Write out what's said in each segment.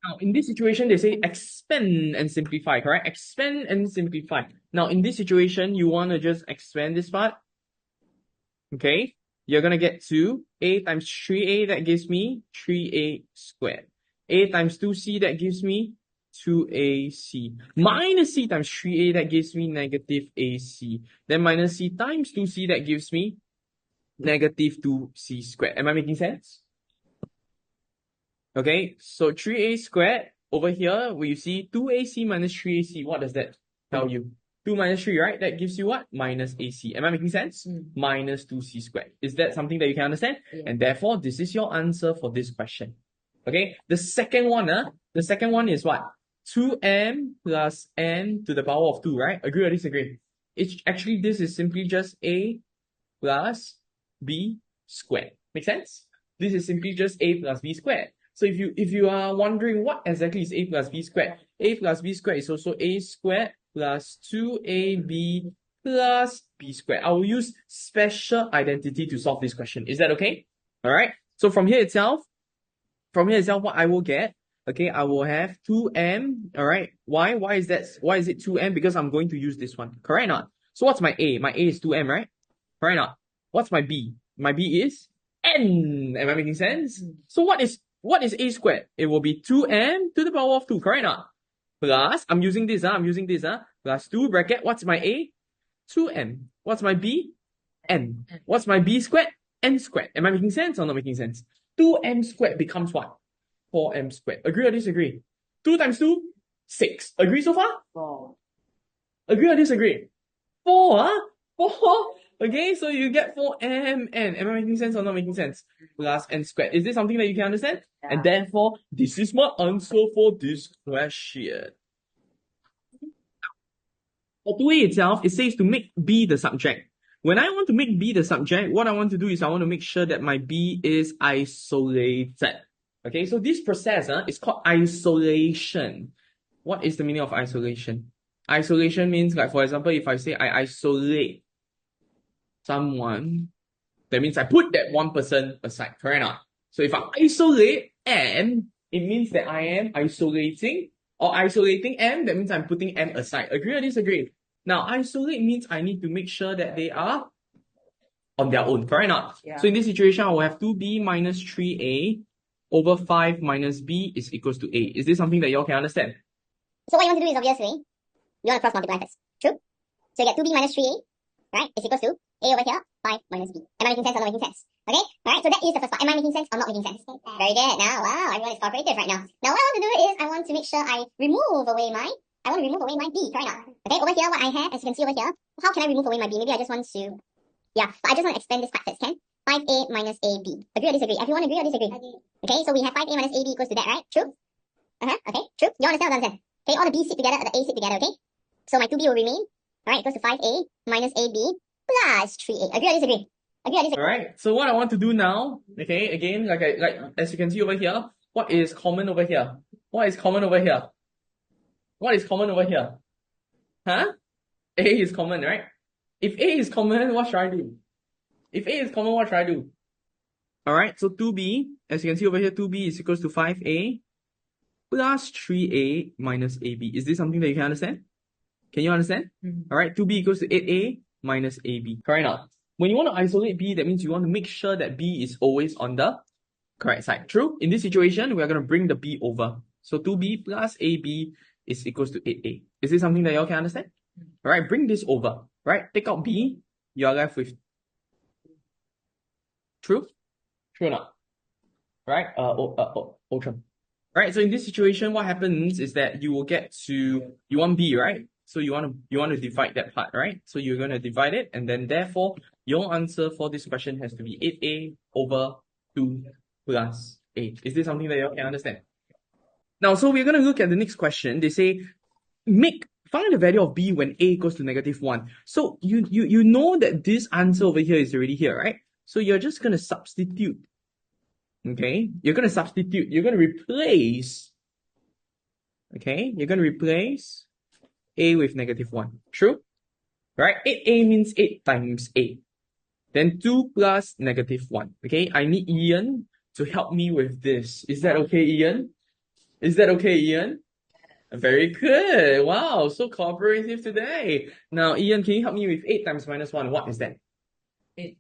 Now, in this situation, they say expand and simplify, correct? Expand and simplify. Now, in this situation, you want to just expand this part. Okay? You're going to get to a times 3a, that gives me 3a squared. A times 2c, that gives me 2ac. Minus c times 3a, that gives me negative ac. Then minus c times 2c, that gives me negative 2c squared. Am I making sense? Okay, so 3a squared over here, where you see 2ac minus 3ac, what does that tell you? 2 minus 3, right? That gives you what? Minus ac. Am I making sense? Minus 2c squared. Is that something that you can understand? Yeah. And therefore, this is your answer for this question. Okay, the second one is what? 2m plus n to the power of 2, right? Agree or disagree? It's actually, this is simply just a plus b squared. Make sense? This is simply just a plus b squared. So if you are wondering what exactly is a plus b squared, a plus b squared is also a squared plus 2ab plus b squared. I will use special identity to solve this question. Is that okay? All right. So from here itself, what I will get, okay, I will have 2m, all right? Why is that? Why is it 2m? Because I'm going to use this one, correct or not? So what's my a? My a is 2m, right? Correct or not? What's my b? My b is n. Am I making sense? So what is a squared? It will be 2m to the power of 2, correct or not? Plus, I'm using this, plus 2 bracket, what's my a? 2m. What's my b? N. What's my b squared? N squared. Am I making sense or not making sense? 2m squared becomes what? 4m squared. Agree or disagree? 2 times 2? 6. Agree so far? 4. Agree or disagree? 4, huh? 4? Okay, so you get 4mn. Am I making sense or not making sense? Plus n squared. Is this something that you can understand? Yeah. And therefore, this is my answer for this question. For 2a itself, it says to make b the subject. When I want to make b the subject, what I want to do is I want to make sure that my b is isolated. Okay, so this process is called isolation. What is the meaning of isolation? Isolation means, like, for example, if I say I isolate someone, that means I put that one person aside, correct or not? So if I isolate m, it means that I am isolating, or isolating m, that means I'm putting m aside. Agree or disagree? Now, isolate means I need to make sure that they are on their own, correct or not? Yeah. So in this situation, I will have 2b minus 3a over 5 minus b is equals to a. Is this something that you all can understand? So what you want to do is obviously, you want to cross multiply first. True? So you get 2b minus 3a, right, is equals to a over here, 5 minus b. Am I making sense or not making sense? Okay? Alright, so that is the first part. Am I making sense or not making sense? Very good. Now, wow, everyone is cooperative right now. Now what I want to do is, I want to make sure I remove away my b, correct or not? Okay, over here, what I have, as you can see over here, how can I remove away my b? Maybe I just want to, but I just want to expand this part first, can? 5a minus ab. Agree or disagree? Everyone agree or disagree? Okay, so we have 5a minus ab equals to that, right? True? Okay, true. You understand or don't understand? Okay, all the b sit together, the a sit together, okay? So my 2b will remain, alright, equals to 5a minus ab plus 3a. Agree or disagree? Agree or disagree? Alright, so what I want to do now, okay, again, like as you can see over here, what is common over here? What is common over here? What is common over here? Huh? A is common, right? If A is common, what should I do? If A is common, what should I do? Alright, so 2b, as you can see over here, 2b is equals to 5a plus 3a minus ab. Is this something that you can understand? Can you understand? Alright, 2b equals to 8a minus ab. Correct now. When you want to isolate b, that means you want to make sure that b is always on the correct side. True? In this situation, we are going to bring the b over. So 2b plus ab is equals to 8a. Is this something that you all can understand? Alright, bring this over. Right? Take out b, you are left with true? True or not? Right? OUTRAM. Right, so in this situation, what happens is that you will get to, you want b, right? So you want to divide that part, right? So you're going to divide it, and then therefore, your answer for this question has to be 8a over 2 plus 8. Is this something that you can understand? Now, so we're going to look at the next question. They say, find the value of b when a equals to -1. So you know that this answer over here is already here, right? So you're just going to substitute. Okay, you're going to substitute, you're going to replace, okay, you're going to replace a with -1, true? Right, 8a means 8 times a, then 2 plus -1, okay? I need Ian to help me with this. Is that okay, Ian? Is that okay, Ian? Very good. Wow, so cooperative today. Now, Ian, can you help me with 8 times minus 1? What is that? 8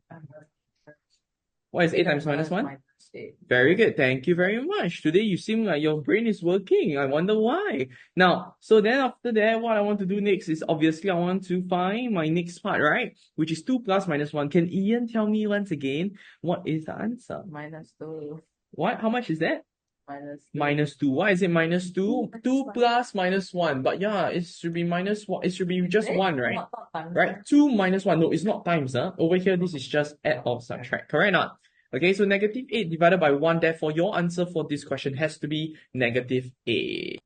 What is 8 times minus 1? minus 8. Very good. Thank you very much. Today you seem like your brain is working. I wonder why. Now, so then after that, what I want to do next is obviously I want to find my next part, right? Which is 2 plus minus 1. Can Ian tell me once again what is the answer? Minus 2. What? How much is that? Minus 2. Minus 2. Why is it minus 2? 2 plus minus 1. But yeah, it should be minus 1. It should be just 1, right? Not times, Right? 2 minus 1. No, it's not times. Over here, this is just add or subtract. Correct or not? Okay, so negative 8 divided by 1. Therefore, your answer for this question has to be negative 8.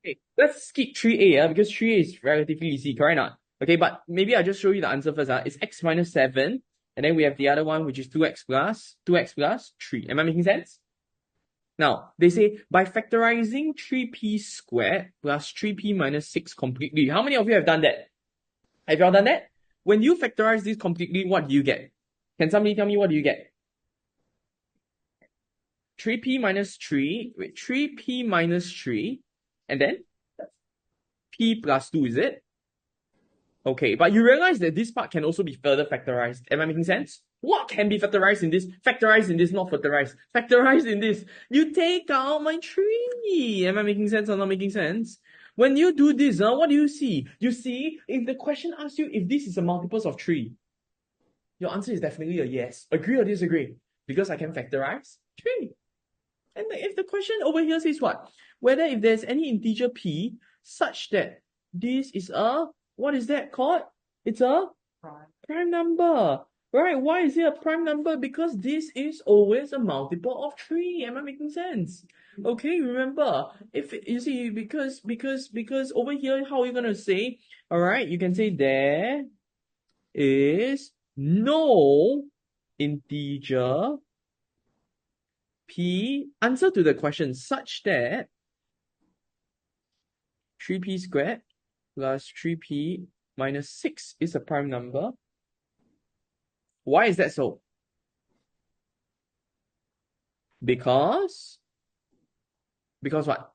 Okay, let's skip 3a because 3a is relatively easy. Correct or not? Okay, but maybe I'll just show you the answer first. It's x minus 7. And then we have the other one, which is 2x plus 3. Am I making sense? Now, they say by factorizing 3p squared plus 3p minus 6 completely. How many of you have done that? Have you all done that? When you factorize this completely, what do you get? Can somebody tell me what do you get? 3p minus 3, wait, 3p minus 3, and then p plus 2, is it? Okay, but you realize that this part can also be further factorized. Am I making sense? What can be factorized in this? Factorized in this, not factorized. Factorized in this. You take out my 3. Am I making sense or not making sense? When you do this, what do you see? You see, if the question asks you if this is a multiples of 3, your answer is definitely a yes. Agree or disagree? Because I can factorize 3. And if the question over here says what? Whether if there's any integer p such that this is a, what is that called? It's a prime number. Right? Why is it a prime number? Because this is always a multiple of 3. Am I making sense? Okay, remember, if you see, because over here, how are you gonna say? Alright, you can say there is no integer p, answer to the question such that 3p squared plus 3p minus 6 is a prime number. Why is that so? Because what?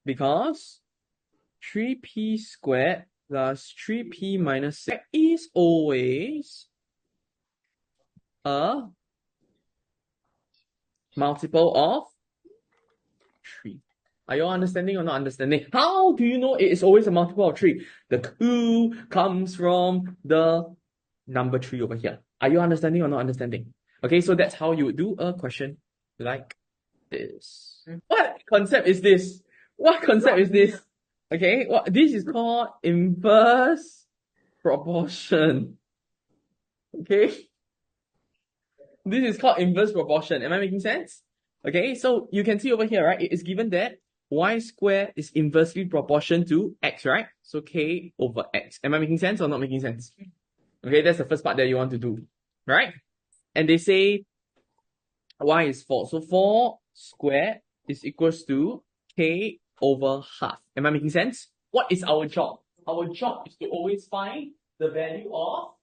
Because 3p squared plus 3p minus 6 is always a multiple of 3. Are you all understanding or not understanding? How do you know it is always a multiple of 3? The clue comes from the number 3 over here. Are you understanding or not understanding? Okay, so that's how you would do a question like this. What concept is this? What concept is this? Okay, this is called inverse proportion. Okay? This is called inverse proportion. Am I making sense? Okay, so you can see over here, right? It is given that y squared is inversely proportional to x, right? So k over x. Am I making sense or not making sense? Okay, that's the first part that you want to do, right? And they say y is 4. So 4 squared is equals to k over half. Am I making sense? What is our job? Our job is to always find the value of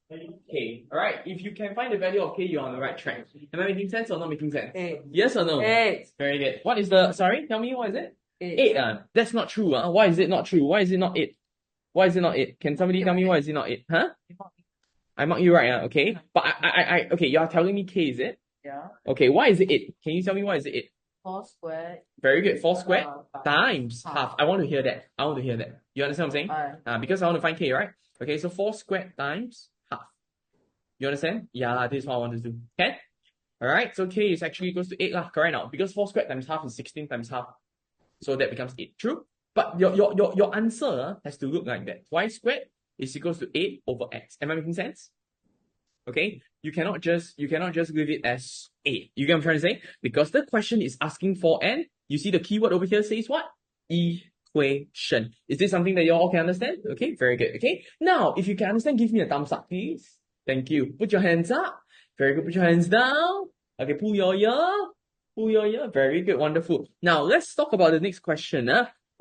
k. Alright, if you can find the value of k, you're on the right track. Am I making sense or not making sense? 8. Yes or no? 8. Very good. What is the, sorry, tell me what is it? 8. 8. That's not true. Why is it not true? Why is it not 8? Why is it not 8? Can somebody tell me why is it not 8? Huh? I mark you right, okay? But okay, you are telling me k, is it? Yeah. Okay, why is it 8? Can you tell me why is it 8? 4 squared. Very good. 4 squared times half. half. I want to hear that. I want to hear that. You understand what I'm saying? Because I want to find k, right? Okay, so 4 squared times half. You understand? Yeah, this is what I want to do. Okay? Alright, so k is actually equals to 8 lah, correct now. Because 4 squared times half is 16 times half. So that becomes 8. True? But your answer has to look like that. Y squared is equals to 8 over x. Am I making sense? Okay? You cannot just leave it as 8. You get what I'm trying to say? Because the question is asking for an, you see the keyword over here says what? Equation. Is this something that you all can understand? Okay, very good. Okay? Now, if you can understand, give me a thumbs up, please. Thank you. Put your hands up. Very good. Put your hands down. Okay, pull your ear. Pull your ear. Very good. Wonderful. Now, let's talk about the next question.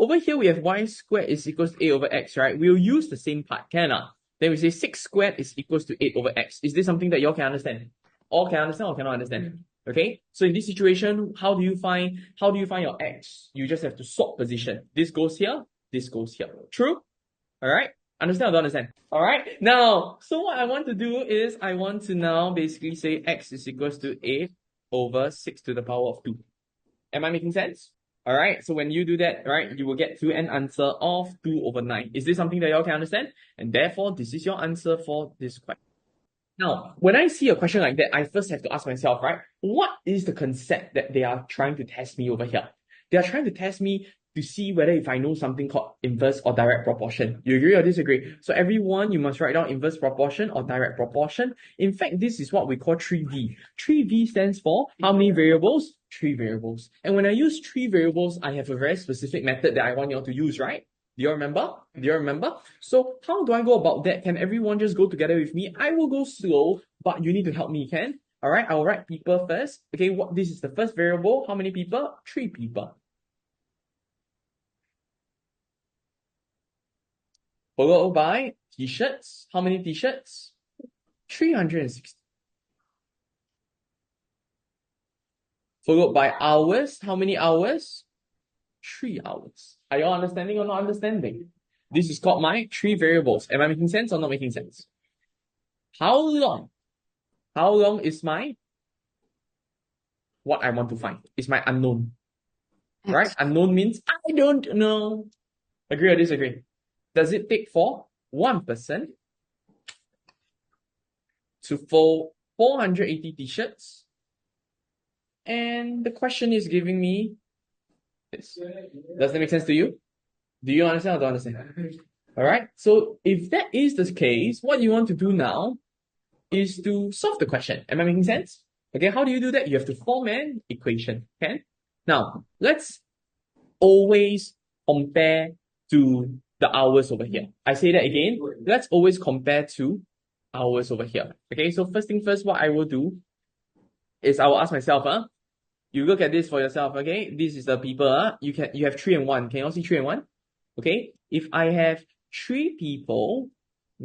Over here, we have y squared is equals to a over x, right? We'll use the same part, can I? Then we say 6 squared is equals to 8 over x. Is this something that you all can understand? All can understand or cannot understand? Okay, so in this situation, how do you find your x? You just have to swap position. This goes here, this goes here. True? All right. Understand or don't understand? All right. Now, so what I want to do is I want to now basically say x is equals to 8 over 6 to the power of 2. Am I making sense? All right. So when you do that, right, you will get to an answer of 2 over 9. Is this something that y'all can understand? And therefore, this is your answer for this question. Now, when I see a question like that, I first have to ask myself, right, what is the concept that they are trying to test me over here? They are trying to test me to see whether if I know something called inverse or direct proportion. You agree or disagree? So everyone, you must write down inverse proportion or direct proportion. In fact, this is what we call 3V. 3V stands for how many variables? 3 variables. And when I use 3 variables, I have a very specific method that I want you all to use, right? Do you remember? Do you remember? So how do I go about that? Can everyone just go together with me? I will go slow, but you need to help me, can? All right, I'll write people first. Okay, this is the first variable. How many people? 3 people. Followed by t-shirts. How many t-shirts? 360. Followed by hours. How many hours? 3 hours. Are you all understanding or not understanding? This is called my 3 variables. Am I making sense or not making sense? How long? How long is my what I want to find? Is my unknown. Right? Unknown means I don't know. Agree or disagree? Does it take for one person to fold 480 t-shirts? And the question is giving me this. Does that make sense to you? Do you understand or don't understand? All right. So if that is the case, what you want to do now is to solve the question. Am I making sense? Okay. How do you do that? You have to form an equation. Okay. Now let's always compare to the hours over here. I say that again. Let's always compare to hours over here. Okay. So first thing first, what I will do is I will ask myself, you look at this for yourself, okay? This is the people, you have 3 and 1. Can you all see 3 and 1? Okay? If I have 3 people,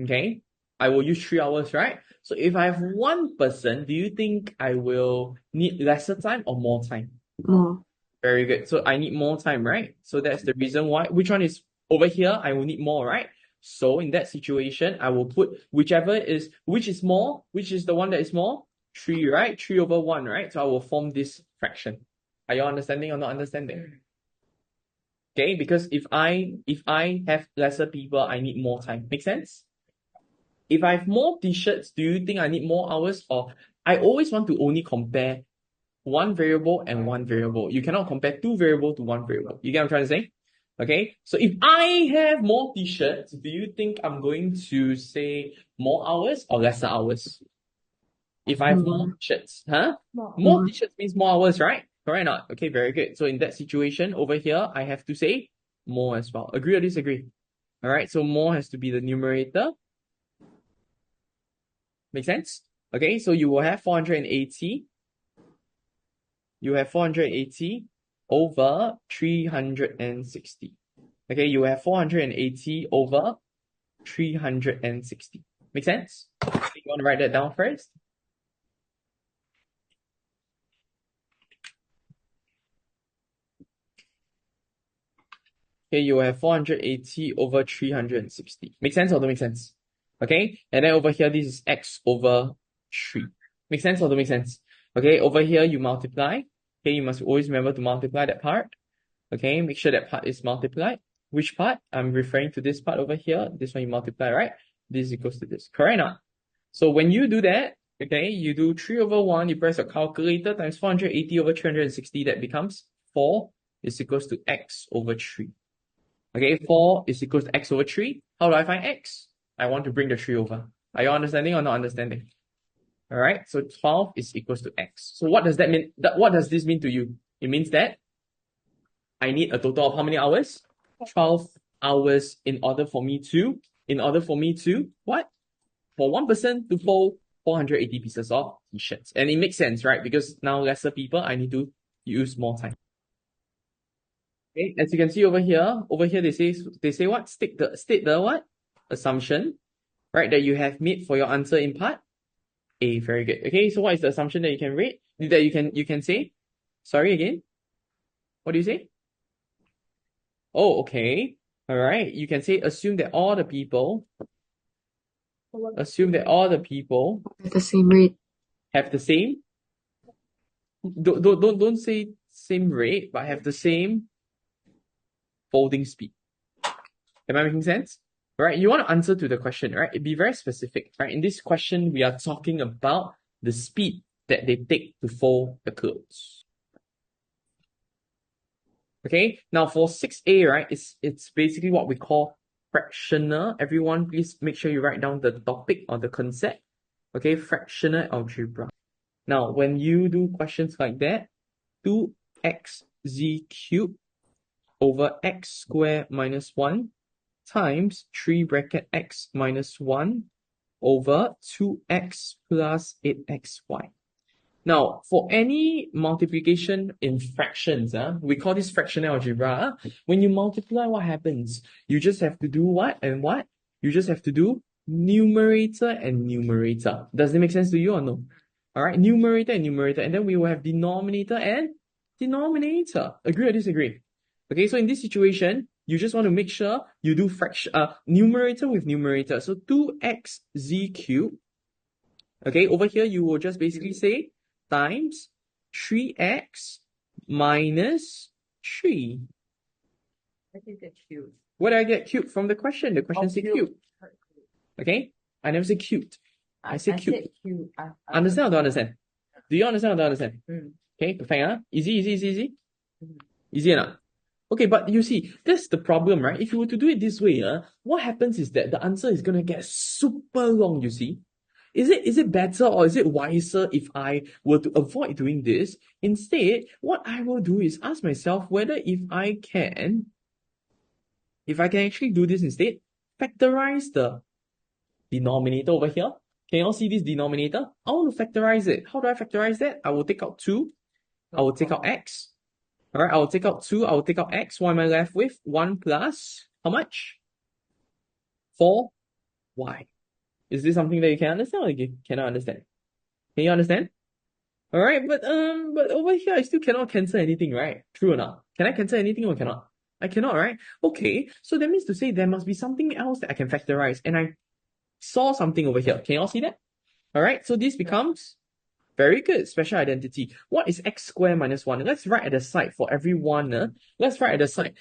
okay, I will use 3 hours, right? So if I have 1 person, do you think I will need lesser time or more time? More. Very good. So I need more time, right? So that's the reason why. Which one is over here? I will need more, right? So in that situation, I will put which is more, which is the one that is more? 3, right? 3 over 1, right? So I will form this fraction. Are you understanding or not understanding? Okay, because if I have lesser people, I need more time. Make sense? If I have more t-shirts, do you think I need more hours? Or I always want to only compare one variable and one variable. You cannot compare 2 variables to 1 variable. You get what I'm trying to say? Okay, so if I have more t-shirts, do you think I'm going to say more hours or lesser hours? If I have more t-shirts, more t-shirts means more hours, right? Correct or not? Okay, very good. So in that situation over here, I have to say more as well. Agree or disagree? All right, so more has to be the numerator. Make sense? Okay, so you will have 480. You have 480 over 360. Okay, you have 480 over 360. Make sense? You want to write that down first? Okay, you have 480 over 360. Make sense or don't make sense? Okay, and then over here, this is x over 3. Make sense or don't make sense? Okay, over here, you multiply. Okay, you must always remember to multiply that part. Okay, make sure that part is multiplied. Which part? I'm referring to this part over here. This one you multiply, right? This is equals to this. Correct or not? So when you do that, okay, you do 3 over 1, you press your calculator times 480 over 360, that becomes 4 is equals to x over 3. Okay, 4 is equals to x over 3. How do I find x? I want to bring the 3 over. Are you understanding or not understanding? All right, so 12 is equals to x. So what does that mean? What does this mean to you? It means that I need a total of how many hours? 12 hours in order for me to, what? For one person to fold 480 pieces of t-shirts. And it makes sense, right? Because now lesser people, I need to use more time. Okay, as you can see over here they say what? State the what? Assumption, right? That you have made for your answer in part A. Very good. Okay, so what is the assumption that you can rate? That you can say? Sorry again? What do you say? Oh, okay. All right. You can say assume that all the people At the same rate. have the same. Don't say same rate, but have the same folding speed. Am I making sense? Right? You want to answer to the question, right? Be very specific, right? In this question, we are talking about the speed that they take to fold the clothes. Okay, now for 6A, right, it's basically what we call fractional. Everyone, please make sure you write down the topic or the concept. Okay, fractional algebra. Now, when you do questions like that, 2xz cubed over x squared minus 1 times 3 bracket x minus 1 over 2x plus 8xy. Now, for any multiplication in fractions, we call this fractional algebra. When you multiply, what happens? You just have to do what and what? You just have to do numerator and numerator. Does it make sense to you or no? All right, numerator and numerator, and then we will have denominator and denominator. Agree or disagree? Okay, so in this situation, you just want to make sure you do numerator with numerator. So 2xz cubed. Okay, over here you will just basically say times 3x minus 3. I think that's cute. What did I get cubed from the question? The question said cubed. Okay? I never said cubed. I said cubed. Cute. Understand or don't understand? Do you understand or don't understand? Mm. Okay, perfect, huh? Easy? Mm. Easy enough. Okay, but you see, that's the problem, right? If you were to do it this way, what happens is that the answer is going to get super long, you see? Is it better or is it wiser if I were to avoid doing this? Instead, what I will do is ask myself whether if I can actually do this instead, factorize the denominator over here. Can you all see this denominator? I want to factorize it. How do I factorize that? I will take out 2. I will take out x. All right, I will take out 2. I will take out x. What am I left with? 1 plus how much? 4y. Is this something that you can understand or you cannot understand? Can you understand? All right, but over here I still cannot cancel anything, right? True or not? Can I cancel anything or cannot? I cannot, right? Okay, so that means to say there must be something else that I can factorize, and I saw something over here. Can you all see that? All right, so this becomes very good, special identity. What is x squared minus 1? Let's write at the side for everyone. Let's write at the side.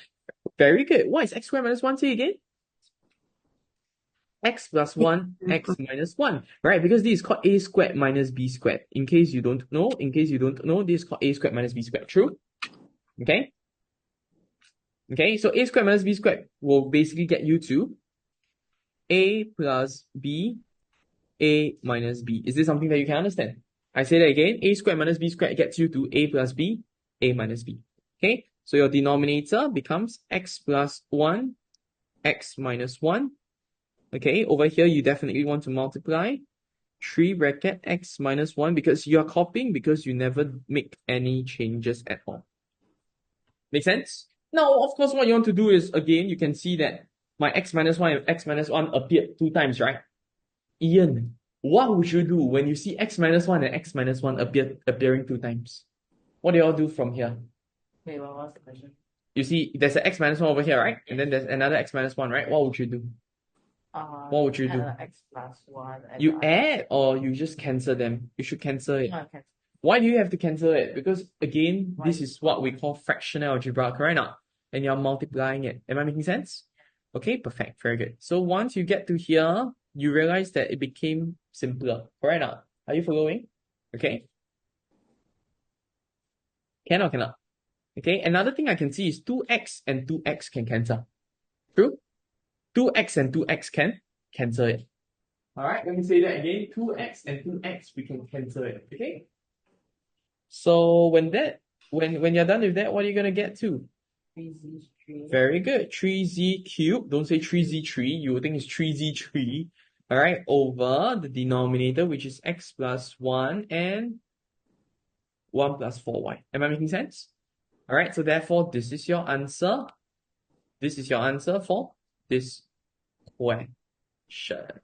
Very good. What is x squared minus 1? Say again. X plus 1, x minus 1, right? Because this is called a squared minus b squared. In case you don't know, this is called a squared minus b squared. True? Okay? Okay, so a squared minus b squared will basically get you to a plus b, a minus b. Is this something that you can understand? I say that again. A squared minus b squared gets you to a plus b, a minus b. Okay, so your denominator becomes x plus 1, x minus 1. Okay, over here, you definitely want to multiply 3 bracket x minus 1 because you are copying because you never make any changes at all. Make sense? Now, of course, what you want to do is, again, you can see that my x minus 1 and x minus 1 appeared 2 times, right? Ian, what would you do when you see x minus 1 and x minus 1 appearing 2 times? What do you all do from here? Wait, what was the question? You see, there's an x minus 1 over here, right? And then there's another x minus 1, right? What would you do? What would you do? X plus 1. You add or you just cancel them? You should cancel it. No, cancel. Why do you have to cancel it? Because again, Why? this is what we call fractional algebra, correct now? And you're multiplying it. Am I making sense? Okay, perfect. Very good. So once you get to here, you realize that it became simpler, correct now? Are you following? Okay. Can or cannot? Okay, another thing I can see is 2x and 2x can cancel. True? 2x and 2x can cancel it. Alright, let me say that again. 2x and 2x, we can cancel it. Okay? So when you're done with that, what are you gonna get to? 3z3. Very good. 3z cubed. Don't say 3z3. You would think it's 3z3. Alright, over the denominator, which is x plus 1 and 1 plus 4y. Am I making sense? Alright, so therefore, this is your answer. This is your answer for this question.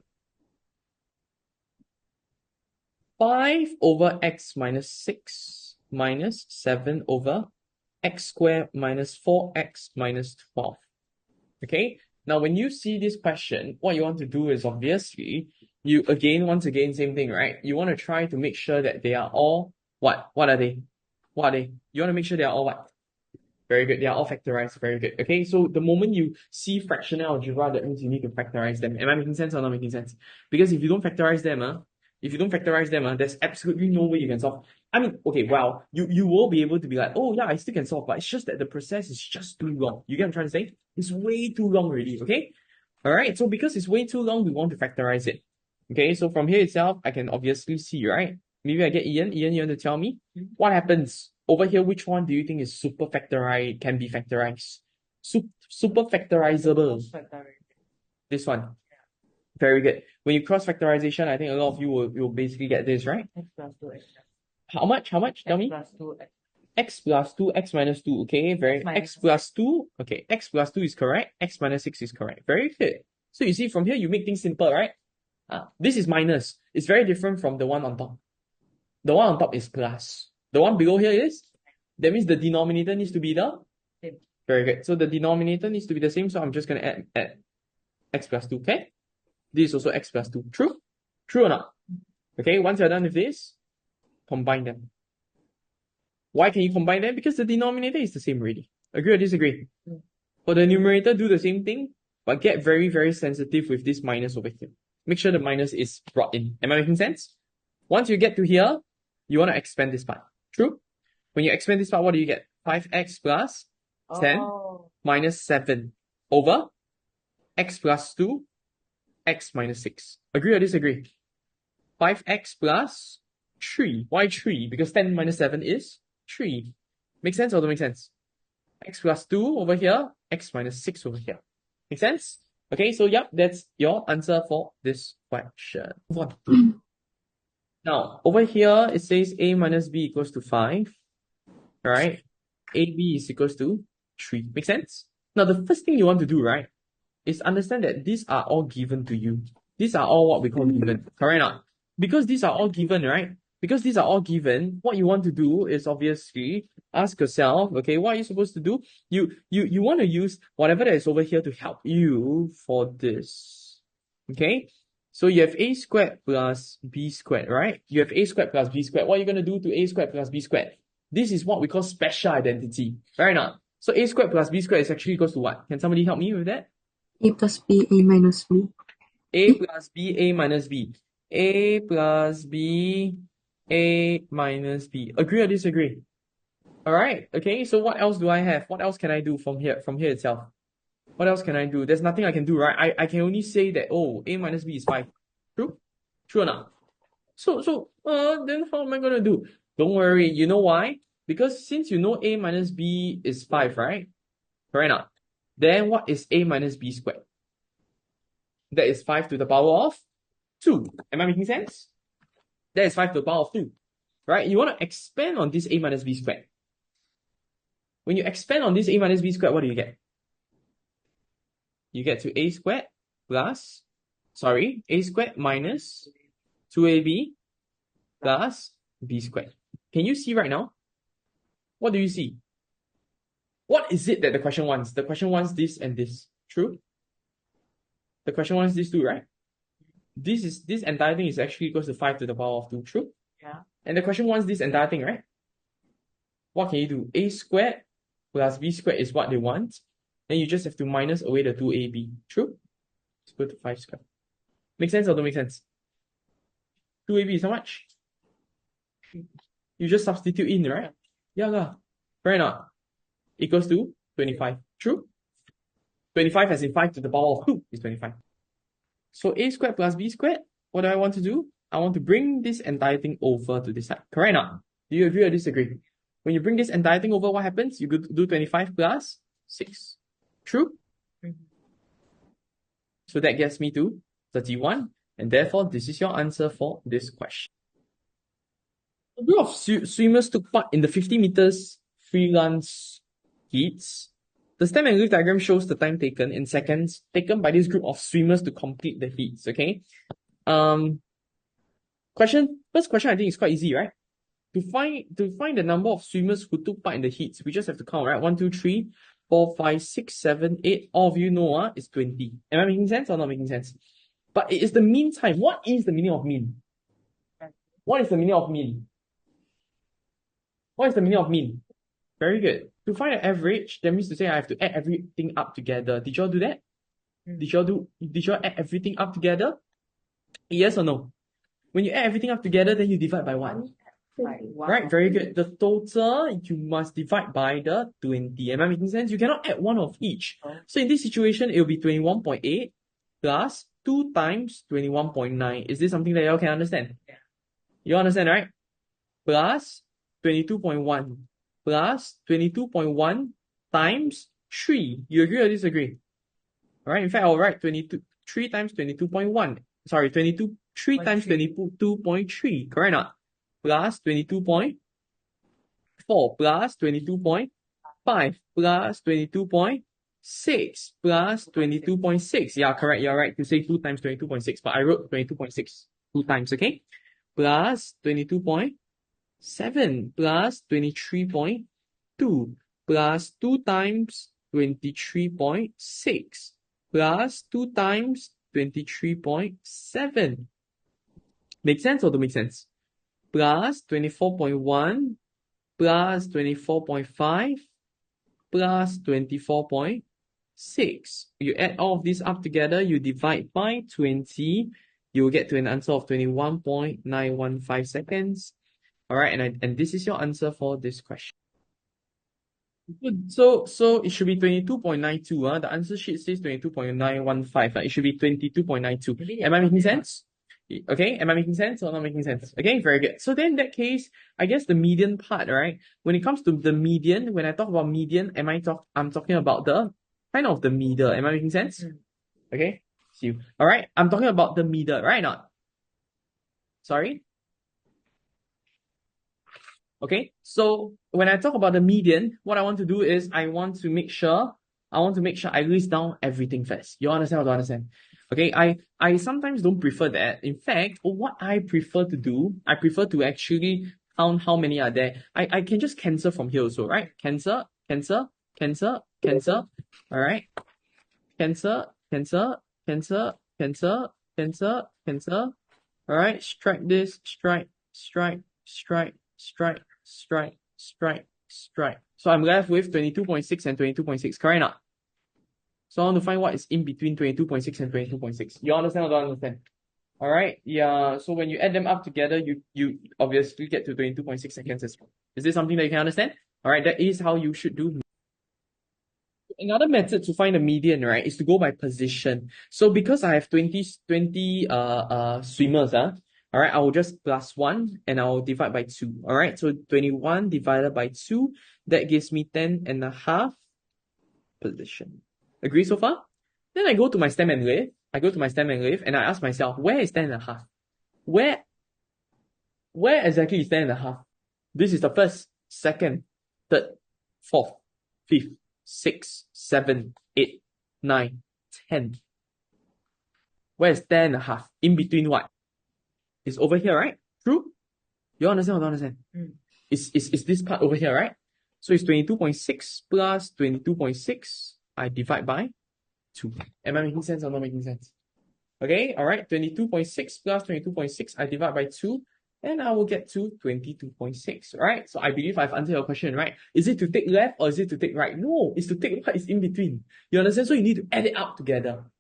5 over x minus 6 minus 7 over x squared minus 4x minus 12. Okay, now when you see this question, what you want to do is obviously, once again, same thing, right? You want to try to make sure that they are all, what? What are they? What are they? You want to make sure they are all what? Very good. They are all factorized. Very good. Okay, so the moment you see fractional algebra, that means you need to factorize them. Am I making sense or not making sense? Because if you don't factorize them, there's absolutely no way you can solve. I mean, okay, well, you will be able to be like, oh yeah, I still can solve, but it's just that the process is just too long. You get what I'm trying to say? It's way too long already, okay? Alright, so because it's way too long, we want to factorize it. Okay, so from here itself, I can obviously see, right? Maybe I get Ian. Ian, you want to tell me? What happens? Over here, which one do you think is can be factorized? Super factorizable. This one. Very good. When you cross factorization, I think a lot of you will basically get this, right? X plus 2 x. How much? Tell X me. plus 2 x. X plus 2, x minus 2. Okay, x plus 2. Okay, x plus 2 is correct. X minus 6 is correct. Very good. So you see, from here, you make things simple, right? This is minus. It's very different from the one on top. The one on top is plus. The one below here is? That means the denominator needs to be the same. Very good. So the denominator needs to be the same. So I'm just going to add x plus 2. Okay? This is also x plus 2. True? True or not? Okay, once you're done with this, combine them. Why can you combine them? Because the denominator is the same already. Agree or disagree? For the numerator, do the same thing, but get very, very sensitive with this minus over here. Make sure the minus is brought in. Am I making sense? Once you get to here, you want to expand this part. True? When you expand this part, what do you get? 5x plus 10 minus 7 over x plus 2, x minus 6. Agree or disagree? 5x plus 3. Why 3? Because 10 minus 7 is 3. Make sense or don't make sense? X plus 2 over here, x minus 6 over here. Make sense? Okay, so yeah, that's your answer for this question. Move on. Now, over here, it says a minus b equals to 5. Alright? ab is equals to 3. Make sense? Now, the first thing you want to do, right, is understand that these are all given to you. These are all what we call given. Correct or not? Because these are all given, right? Because these are all given, what you want to do is obviously ask yourself, okay, what are you supposed to do? You want to use whatever that is over here to help you for this. Okay? So you have a squared plus b squared, right? You have a squared plus b squared. What are you going to do to a squared plus b squared? This is what we call special identity. Right or not? So a squared plus b squared is actually equals to what? Can somebody help me with that? A plus B, A minus B. A plus B, A minus B. A plus B, A minus B. Agree or disagree? Alright, okay, so what else do I have? What else can I do from here itself? What else can I do? There's nothing I can do, right? I can only say that, oh, A minus B is 5. True? True or not? So, then how am I going to do? Don't worry, you know why? Because since you know A minus B is 5, right? Correct or not? Then what is A minus B squared? That is 5 to the power of 2. Am I making sense? That is 5 to the power of 2. Right? You want to expand on this A minus B squared. When you expand on this A minus B squared, what do you get? You get to A squared A squared minus 2AB plus B squared. Can you see right now? What do you see? What is it that the question wants? The question wants this and this. True? The question wants these two, right? This entire thing is actually equals to 5 to the power of 2. True? Yeah. And the question wants this entire thing, right? What can you do? A squared plus B squared is what they want. Then you just have to minus away the 2AB. True? Let's go to 5 squared. Make sense or don't make sense? 2AB is how much? You just substitute in, right? Yeah. Fair enough. Equals to 25. True? 25 as in 5 to the power of 2 is 25. So A squared plus B squared, what do I want to do? I want to bring this entire thing over to this side. Correct or not? Do you agree or disagree? When you bring this entire thing over, what happens? You do 25 plus 6. True? So that gets me to 31. And therefore, this is your answer for this question. A group of swimmers took part in the 50 meters freelance heats. The stem and leaf diagram shows the time taken in seconds taken by this group of swimmers to complete the heats, okay? First question I think is quite easy, right? To find the number of swimmers who took part in the heats, we just have to count, right? 1, 2, 3, 4, 5, 6, 7, 8. All of you know, it's 20. Am I making sense or not making sense? But it is the mean time. What is the meaning of mean? What is the meaning of mean? What is the meaning of mean? Very good. To find an average, that means to say I have to add everything up together. Did y'all do that? Did y'all add everything up together? Yes or no? When you add everything up together, then you divide by what? Like one Right, of very each. good. The total, you must divide by the 20. Am I making sense? You cannot add one of each. Oh. So in this situation, it will be 21.8 plus 2 times 21.9. Is this something that y'all can understand? Yeah. You understand, right? Plus 22.1 plus 22.1 times 3. You agree or disagree? Alright, in fact, I'll write 3 times 22.1. Sorry, 3 times 22.3. Correct or not? Plus 22.4 plus 22.5 plus 22.6 plus 22.6. Yeah, correct. You're right to say 2 times 22.6, but I wrote 22.6 2 times, okay? Plus 22.7 plus 23.2 plus 2 times 23.6 plus 2 times 23.7. Make sense or don't make sense? Plus 24.1 plus 24.5 plus 24.6. You add all of these up together, you divide by 20, you will get to an answer of 21.915 seconds. Alright, and this is your answer for this question. Good. So it should be 22.92. The answer sheet says 22.915. It should be 22.92. Am I making sense? Okay, am I making sense or not making sense? Okay, very good. So then in that case, I guess the median part, right? When it comes to the median, when I talk about median, I'm talking about the kind of the middle. Am I making sense? Okay, see you. Alright, I'm talking about the middle, right? Not? Sorry? Okay, so when I talk about the median, what I want to do is I want to make sure I list down everything first. You understand or don't understand? Okay, I sometimes don't prefer that. In fact, what I prefer to do, I prefer to actually count how many are there. I can just cancel from here also, right? Cancel, cancel, cancel, cancel. Alright. Cancel, cancel, cancel, cancel, cancel, cancel. Alright, strike this, strike, strike, strike, strike, strike, strike, strike. So I'm left with 22.6 and 22.6, correct or not? So I want to find what is in between 22.6 and 22.6. You understand or don't understand? Alright, yeah, so when you add them up together, you obviously get to 22.6 seconds as well. Is this something that you can understand? Alright, that is how you should do. Another method to find the median, right, is to go by position. So because I have 20 swimmers, alright, I will just plus 1 and I'll divide by 2. Alright, so 21 divided by 2, that gives me 10.5 position. Agree so far? Then I go to my stem and lift. And I ask myself, where is 10.5? Where exactly is 10.5? This is the first, second, third, fourth, fifth, 6, 7, 8, 9, 10. Where's 10.5? In between what? It's over here, right? True? You understand or don't understand? It's this part over here, right? So it's 22.6 plus 22.6. I divide by 2. Am I making sense or not making sense? Okay, alright. 22.6 plus 22.6. I divide by 2. And I will get to 22.6, right? So I believe I've answered your question, right? Is it to take left or is it to take right? No, it's to take what is in between. You understand? So you need to add it up together.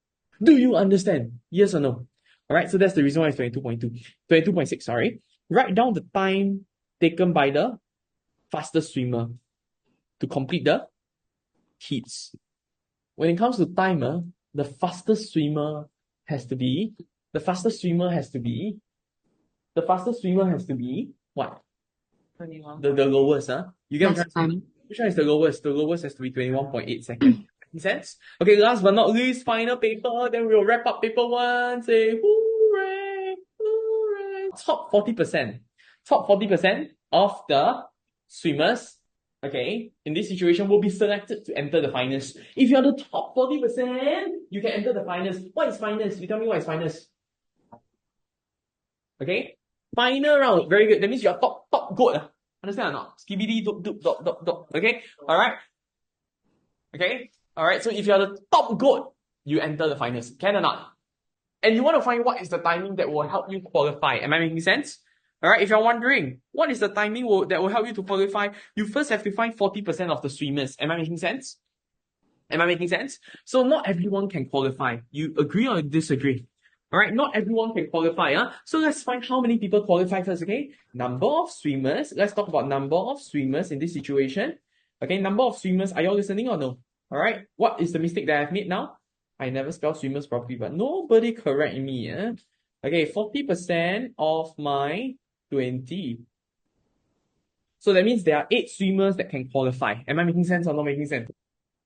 Do you understand? Yes or no? Alright, so that's the reason why it's 22.6, sorry. Write down the time taken by the fastest swimmer to complete the heats. When it comes to timer, the fastest swimmer has to be what? 21. The lowest, You get Last time. which one is the lowest? The lowest has to be 21.8 seconds. Make sense? Okay, last but not least, final paper, then we'll wrap up paper 1, say hooray, hooray. Top 40% of the swimmers, okay, in this situation will be selected to enter the finals. If you're the top 40%, you can enter the finals. What is finals? You tell me what is finals. Okay? final round. Very good. That means you're top goat. Understand or not? Skibidi doop doop dop dop dop. Okay? Alright? Okay? Alright, so if you're the top goat, you enter the finals. Can or not? And you want to find what is the timing that will help you qualify. Am I making sense? Alright, if you're wondering, what is the timing that will help you to qualify, you first have to find 40% of the swimmers. Am I making sense? Am I making sense? So not everyone can qualify. You agree or disagree? Alright, not everyone can qualify. So let's find how many people qualify first, okay? Number of swimmers. Let's talk about number of swimmers in this situation. Okay, number of swimmers. Are you all listening or no? Alright, what is the mistake that I've made now? I never spell swimmers properly, but nobody correct me. Okay, 40% of my 20. So that means there are 8 swimmers that can qualify. Am I making sense or not making sense?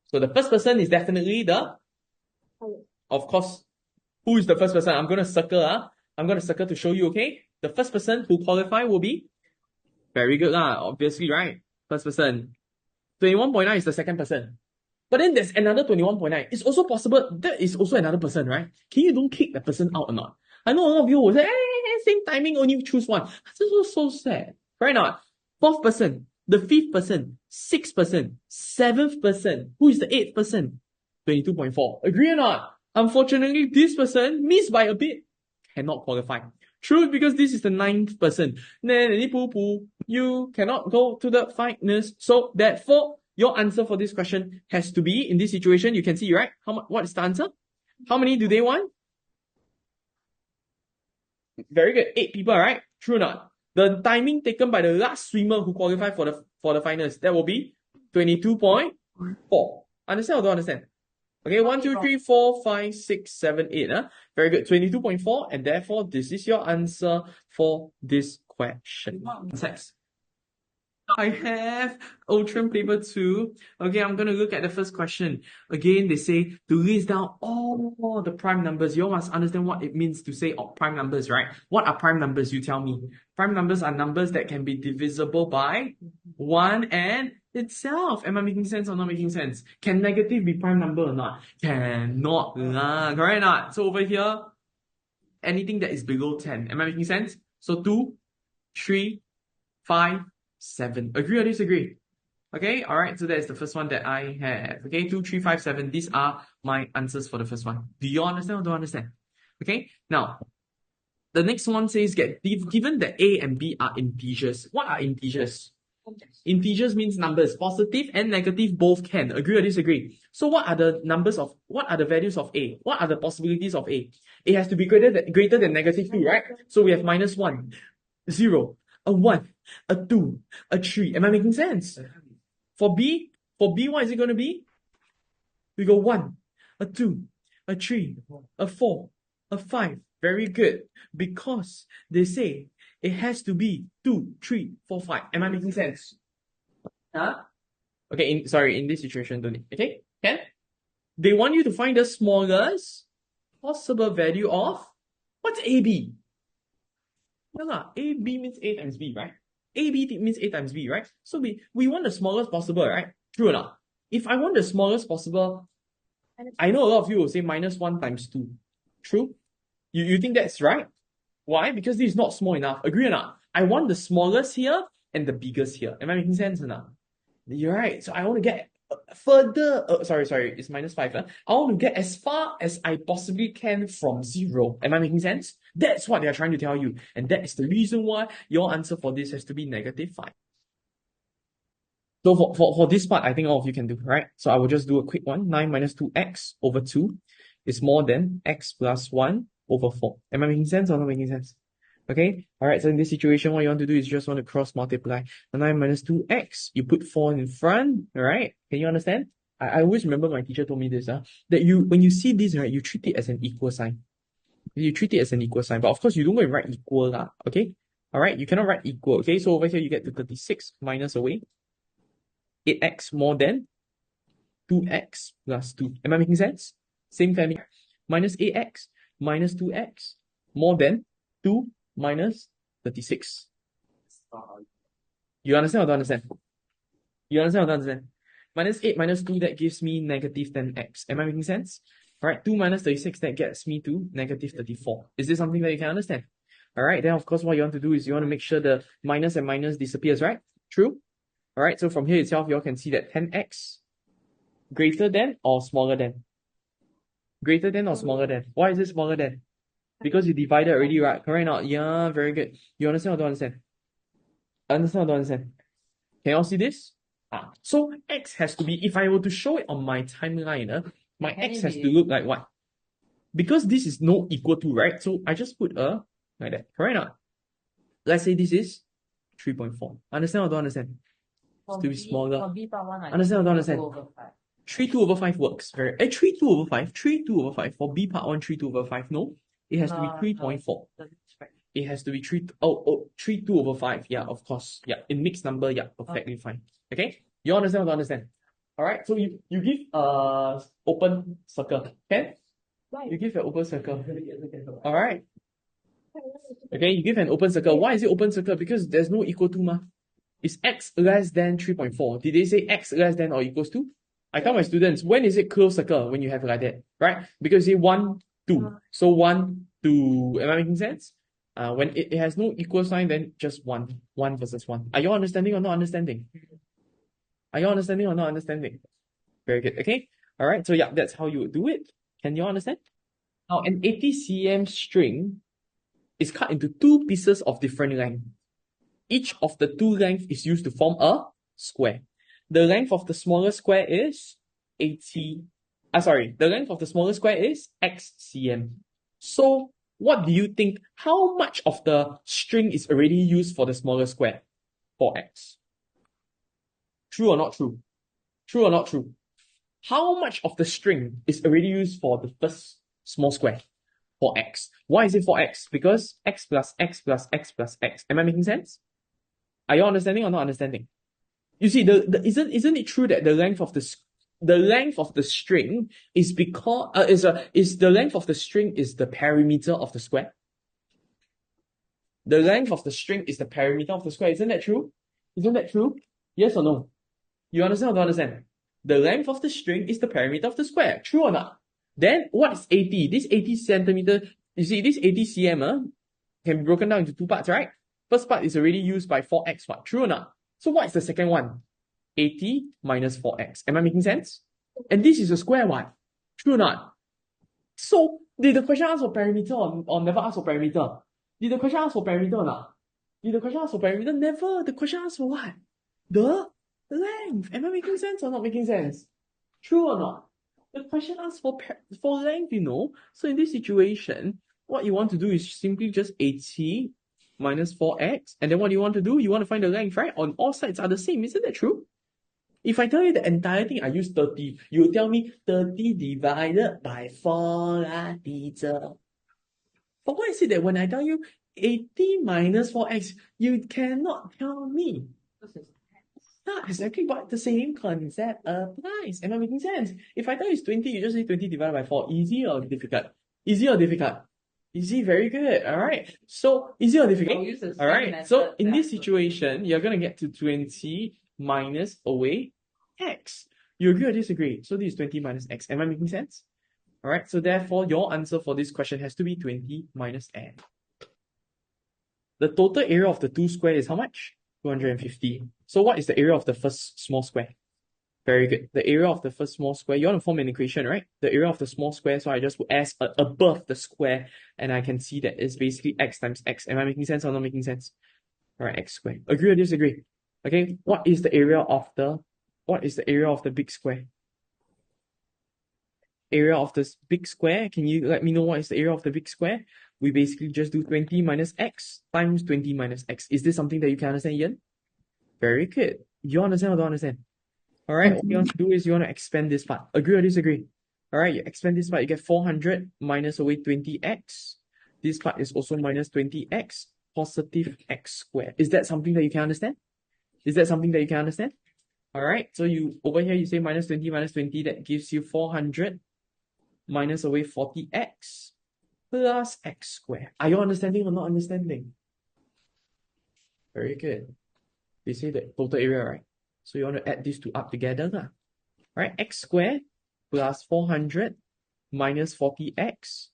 So the first person is definitely of course, who is the first person? I'm going to circle. I'm going to circle to show you, okay? The first person who qualify will be very good, obviously, right? First person. 21.9 is the second person. But then there's another 21.9. It's also possible that is also another person, right? Can you don't kick the person out or not? I know a lot of you will say, hey, same timing, only choose one. This is so sad. Right or not? Fourth person, the fifth person, sixth person, seventh person. Who is the eighth person? 22.4. Agree or not? Unfortunately, this person missed by a bit. Cannot qualify. True, because this is the ninth person. You cannot go to the finals. So therefore, your answer for this question has to be, in this situation, you can see, right? What is the answer? How many do they want? Very good. 8 people, right? True or not? The timing taken by the last swimmer who qualified for the finals, that will be 22.4. Understand or don't understand? Okay, 1, 2, 3, 4, 5, 6, 7, 8. Very good. 22.4, and therefore this is your answer for this question. Next. I have OUTRAM paper 2. Okay, I'm going to look at the first question. Again, they say to list down all the prime numbers. You all must understand what it means to say prime numbers, right? What are prime numbers? You tell me. Prime numbers are numbers that can be divisible by 1 and itself. Am I making sense or not making sense? Can negative be prime number or not? Cannot lah. Correct or not? So over here, anything that is below 10. Am I making sense? So 2, 3, 5, 7. Agree or disagree? Okay, alright, so that's the first one that I have. Okay, 2, 3, 5, 7. These are my answers for the first one. Do you understand or don't understand? Okay, now, the next one says, given that A and B are integers. What are integers? Integers means numbers. Positive and negative both can. Agree or disagree? So what are the values of A? What are the possibilities of A? A has to be greater than negative 2, right? So we have -1, 0, a 1, a 2, a 3. Am I making sense? For B, what is it going to be? We go 1, a 2, a 3, a 4, a 5. Very good. Because they say it has to be 2, 3, 4, 5. Am I making sense? Okay, in this situation, don't need. Okay? Can? They want you to find the smallest possible value of, what's AB? AB means A times B, right? AB means A times B, right? So we want the smallest possible, right? True or not? If I want the smallest possible, I know a lot of you will say -1 times 2. True? You think that's right? Why? Because this is not small enough. Agree or not? I want the smallest here and the biggest here. Am I making sense or not? You're right. So I want to get further. Sorry, it's -5. I want to get as far as I possibly can from 0. Am I making sense? That's what they're trying to tell you. And that is the reason why your answer for this has to be -5. So for this part, I think all of you can do, right? So I will just do a quick one. 9 minus 2x over 2 is more than x plus 1 over 4. Am I making sense or not making sense? Okay? Alright, so in this situation, what you want to do is just want to cross multiply. 9 minus 2x, you put 4 in front, alright? Can you understand? I always remember my teacher told me this, that when you see this, right, you treat it as an equal sign. You treat it as an equal sign. But of course, you don't go and write equal, okay? Alright, you cannot write equal, okay? So over here, you get to 36 minus away. 8x more than 2x plus 2. Am I making sense? Same family. Minus 8x minus 2x more than 2 minus 36. You understand or don't understand? You understand or don't understand? Minus 8 minus 2, that gives me negative 10x. Am I making sense? Alright, 2 minus 36, that gets me to negative 34. Is this something that you can understand? All right, then of course what you want to do is you want to make sure the minus and minus disappears, right? True? All right, so from here itself, you all can see that 10x greater than or smaller than? Greater than or smaller than? Why is it smaller than? Because you divided already, right? Correct or not? Yeah, very good. You understand or don't understand? Understand or don't understand? Can you all see this? So x has to be, if I were to show it on my timeline, my Can x it has be- to look like what? Because this is no equal to, right? So I just put a, like that. Correct or not? Let's say this is 3.4. Understand or don't understand? For To be B- smaller. For B part 1, I Understand or don't think understand? 2/5. 3 2 over 5 works. 3 2 over 5. 3 2 over 5. For B part 1, 3 2 over 5. No. It has to be 3.4. It has to be 3 2 over 5. Yeah, of course. Yeah, in mixed number, yeah, perfectly fine. Okay? You understand or don't understand? Alright, so you give open circle. Okay? You give an open circle. Alright? Okay, you give an open circle. Why is it open circle? Because there's no equal to ma. Is x less than 3.4? Did they say x less than or equals to? I tell my students, when is it closed circle when you have like that? Right? Because you say 1, 2. So 1, 2. Am I making sense? When it has no equal sign, then just 1. 1 versus 1. Are you understanding or not understanding? Are you understanding or not understanding? Very good. Okay? Alright, so yeah, that's how you would do it. Can you understand? Now, an 80 cm string is cut into 2 pieces of different length. Each of the 2 lengths is used to form a square. The length of the smaller square is 80. The length of the smaller square is x cm. So, what do you think? How much of the string is already used for the smaller square for x? True or not true? True or not true? How much of the string is already used for the first small square for x? Why is it for x? Because x plus x plus x plus x. Am I making sense? Are you understanding or not understanding? You see, isn't it true that the length of the string is because is the length of the string is the perimeter of the square? The length of the string is the perimeter of the square. Isn't that true? Isn't that true? Yes or no? You understand or don't understand? The length of the string is the perimeter of the square. True or not? Then what is 80? This 80 centimeter, you see, this 80 cm can be broken down into 2 parts, right? First part is already used by 4x, what? True or not? So what is the second one? 80 minus 4x. Am I making sense? And this is a square one. True or not? So, did the question ask for perimeter or never ask for perimeter? Did the question ask for perimeter or not? Did the question ask for perimeter? Never. The question asked for what? The length. Am I making sense or not making sense? True or not? The question asks for length, you know. So in this situation, what you want to do is simply just 80 minus 4x. And then what do you want to do? You want to find the length, right? On all sides are the same. Isn't that true? If I tell you the entire thing, I use 30. You tell me 30 divided by 4 lah, teacher. But why is it that when I tell you 80 minus 4x, you cannot tell me? Not exactly, but the same concept applies. Am I making sense? If I tell you it's 20, you just say 20 divided by 4. Easy or difficult? Easy or difficult? Easy, very good. Alright. So, easy or difficult? Alright. So, in this situation, you're going to get to 20 minus away x. You agree or disagree? So, this is 20 minus x. Am I making sense? Alright. So, therefore, your answer for this question has to be 20 minus n. The total area of the 2 square is how much? 250. So what is the area of the first small square? Very good. The area of the first small square, you want to form an equation, right? The area of the small square, so I just put s above the square, and I can see that it's basically x times x. Am I making sense or not making sense? Alright, x squared. Agree or disagree? Okay, what is the area of the big square? Area of this big square, can you let me know what is the area of the big square? We basically just do 20 minus x times 20 minus x. Is this something that you can understand, Ian? Very good. You understand or don't understand? Alright, what you want to do is you want to expand this part. Agree or disagree? Alright, you expand this part, you get 400 minus away 20x. This part is also minus 20x, positive x squared. Is that something that you can understand? Is that something that you can understand? Alright, so you over here you say minus 20 minus 20, that gives you 400 minus away 40x plus x squared. Are you understanding or not understanding? Very good. They say the total area, right? So you want to add these two up together, lah. Right? X squared plus 400 minus 40x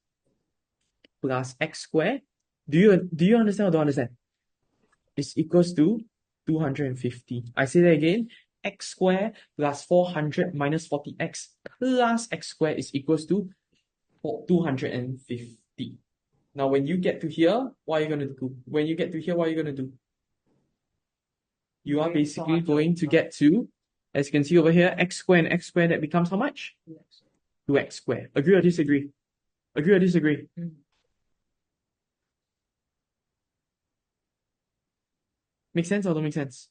plus x squared Do you understand or don't understand? It's equals to 250. I say that again. X squared plus 400 minus 40x plus x squared is equals to 250. Now, when you get to here, what are you going to do? When you get to here, what are you going to do? You are basically going to get to, as you can see over here, x squared and x squared, that becomes how much? 2x squared. Agree or disagree? Agree or disagree? Make sense or don't make sense?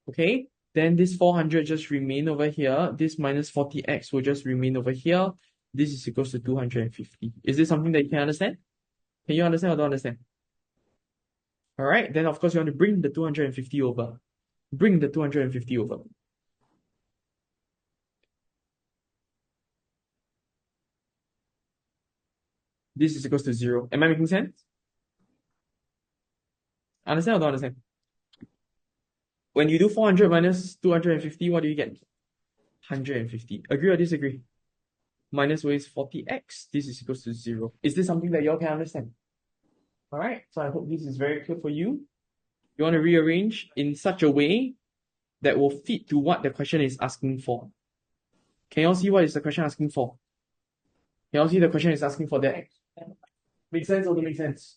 Okay, then this 400 just remain over here. This minus 40x will just remain over here. This is equals to 250. Is this something that you can understand? Can you understand or don't understand? All right, then of course you want to bring the 250 over. Bring the 250 over. This is equals to 0. Am I making sense? Understand or don't understand? When you do 400 minus 250, what do you get? 150. Agree or disagree? Minus ways 40x. This is equals to 0. Is this something that you all can understand? All right, so I hope this is very clear for you. You want to rearrange in such a way that will fit to what the question is asking for. Can you all see what is the question asking for? Can you all see the question is asking for that? Make sense or don't make sense?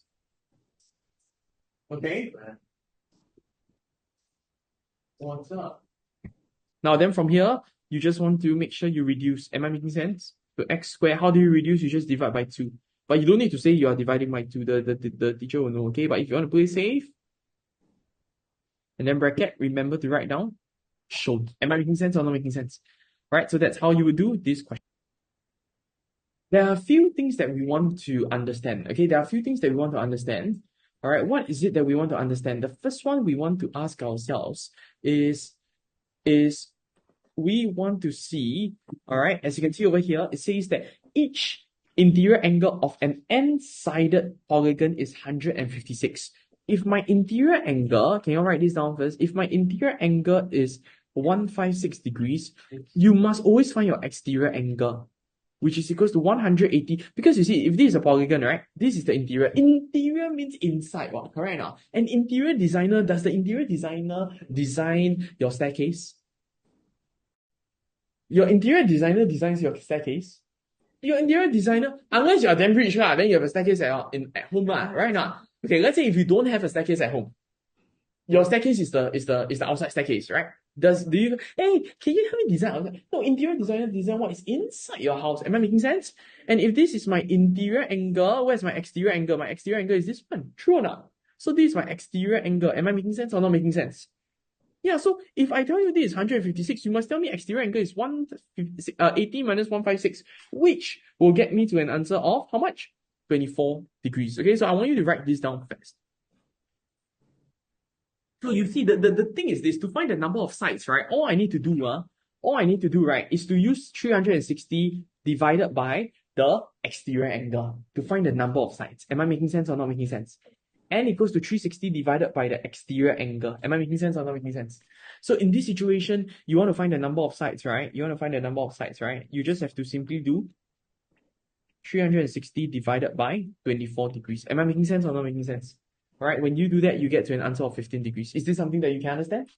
Okay. What's up? Now then from here, you just want to make sure you reduce. Am I making sense? So x squared, how do you reduce? You just divide by 2. But you don't need to say you are dividing by 2. The teacher will know, okay? But if you want to play safe, and then bracket, remember to write down shown. Am I making sense or not making sense? Right, so that's how you would do this question. There are a few things that we want to understand, okay? There are a few things that we want to understand. All right, what is it that we want to understand? The first one we want to ask ourselves is we want to see, all right, as you can see over here, it says that each interior angle of an n-sided polygon is 156. If my interior angle, can you write this down first? If my interior angle is 156 degrees, you must always find your exterior angle, which is equals to 180. Because you see, if this is a polygon, right? This is the interior. Interior means inside, what? Correct now? An interior designer, does the interior designer design your staircase? Your interior designer designs your staircase. Your interior designer, unless you're damn rich, then you have a staircase at home, right now. Okay, let's say if you don't have a staircase at home, your staircase is the outside staircase, right? Hey, can you help me design outside? No, interior designer design what is inside your house. Am I making sense? And if this is my interior angle, where's my exterior angle? My exterior angle is this one. True or not? So this is my exterior angle. Am I making sense or not making sense? Yeah, so if I tell you this is 156, you must tell me exterior angle is 80 minus 156, which will get me to an answer of how much? 24 degrees. Okay, so I want you to write this down first. So you see, the thing is this, to find the number of sides, right? All I need to do, right, is to use 360 divided by the exterior angle to find the number of sides. Am I making sense or not making sense? N equals to 360 divided by the exterior angle. Am I making sense or not making sense? So in this situation, you want to find the number of sides, right? You just have to simply do 360 divided by 24 degrees. Am I making sense or not making sense? All right, when you do that, you get to an answer of 15 degrees. Is this something that you can understand?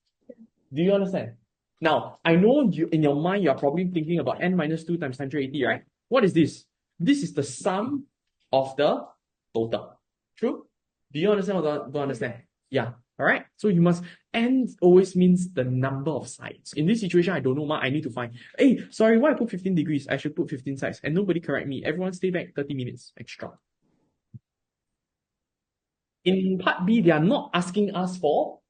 Do you understand? Now, I know you in your mind, you're probably thinking about n minus 2 times 180, right? What is this? This is the sum of the total. True? Do you understand or don't understand? Yeah. All right. So you must, n always means the number of sides. In this situation, I don't know, I need to find. Hey, sorry, why I put 15 degrees? I should put 15 sides. And nobody correct me. Everyone stay back 30 minutes extra. In part B, they are not asking us for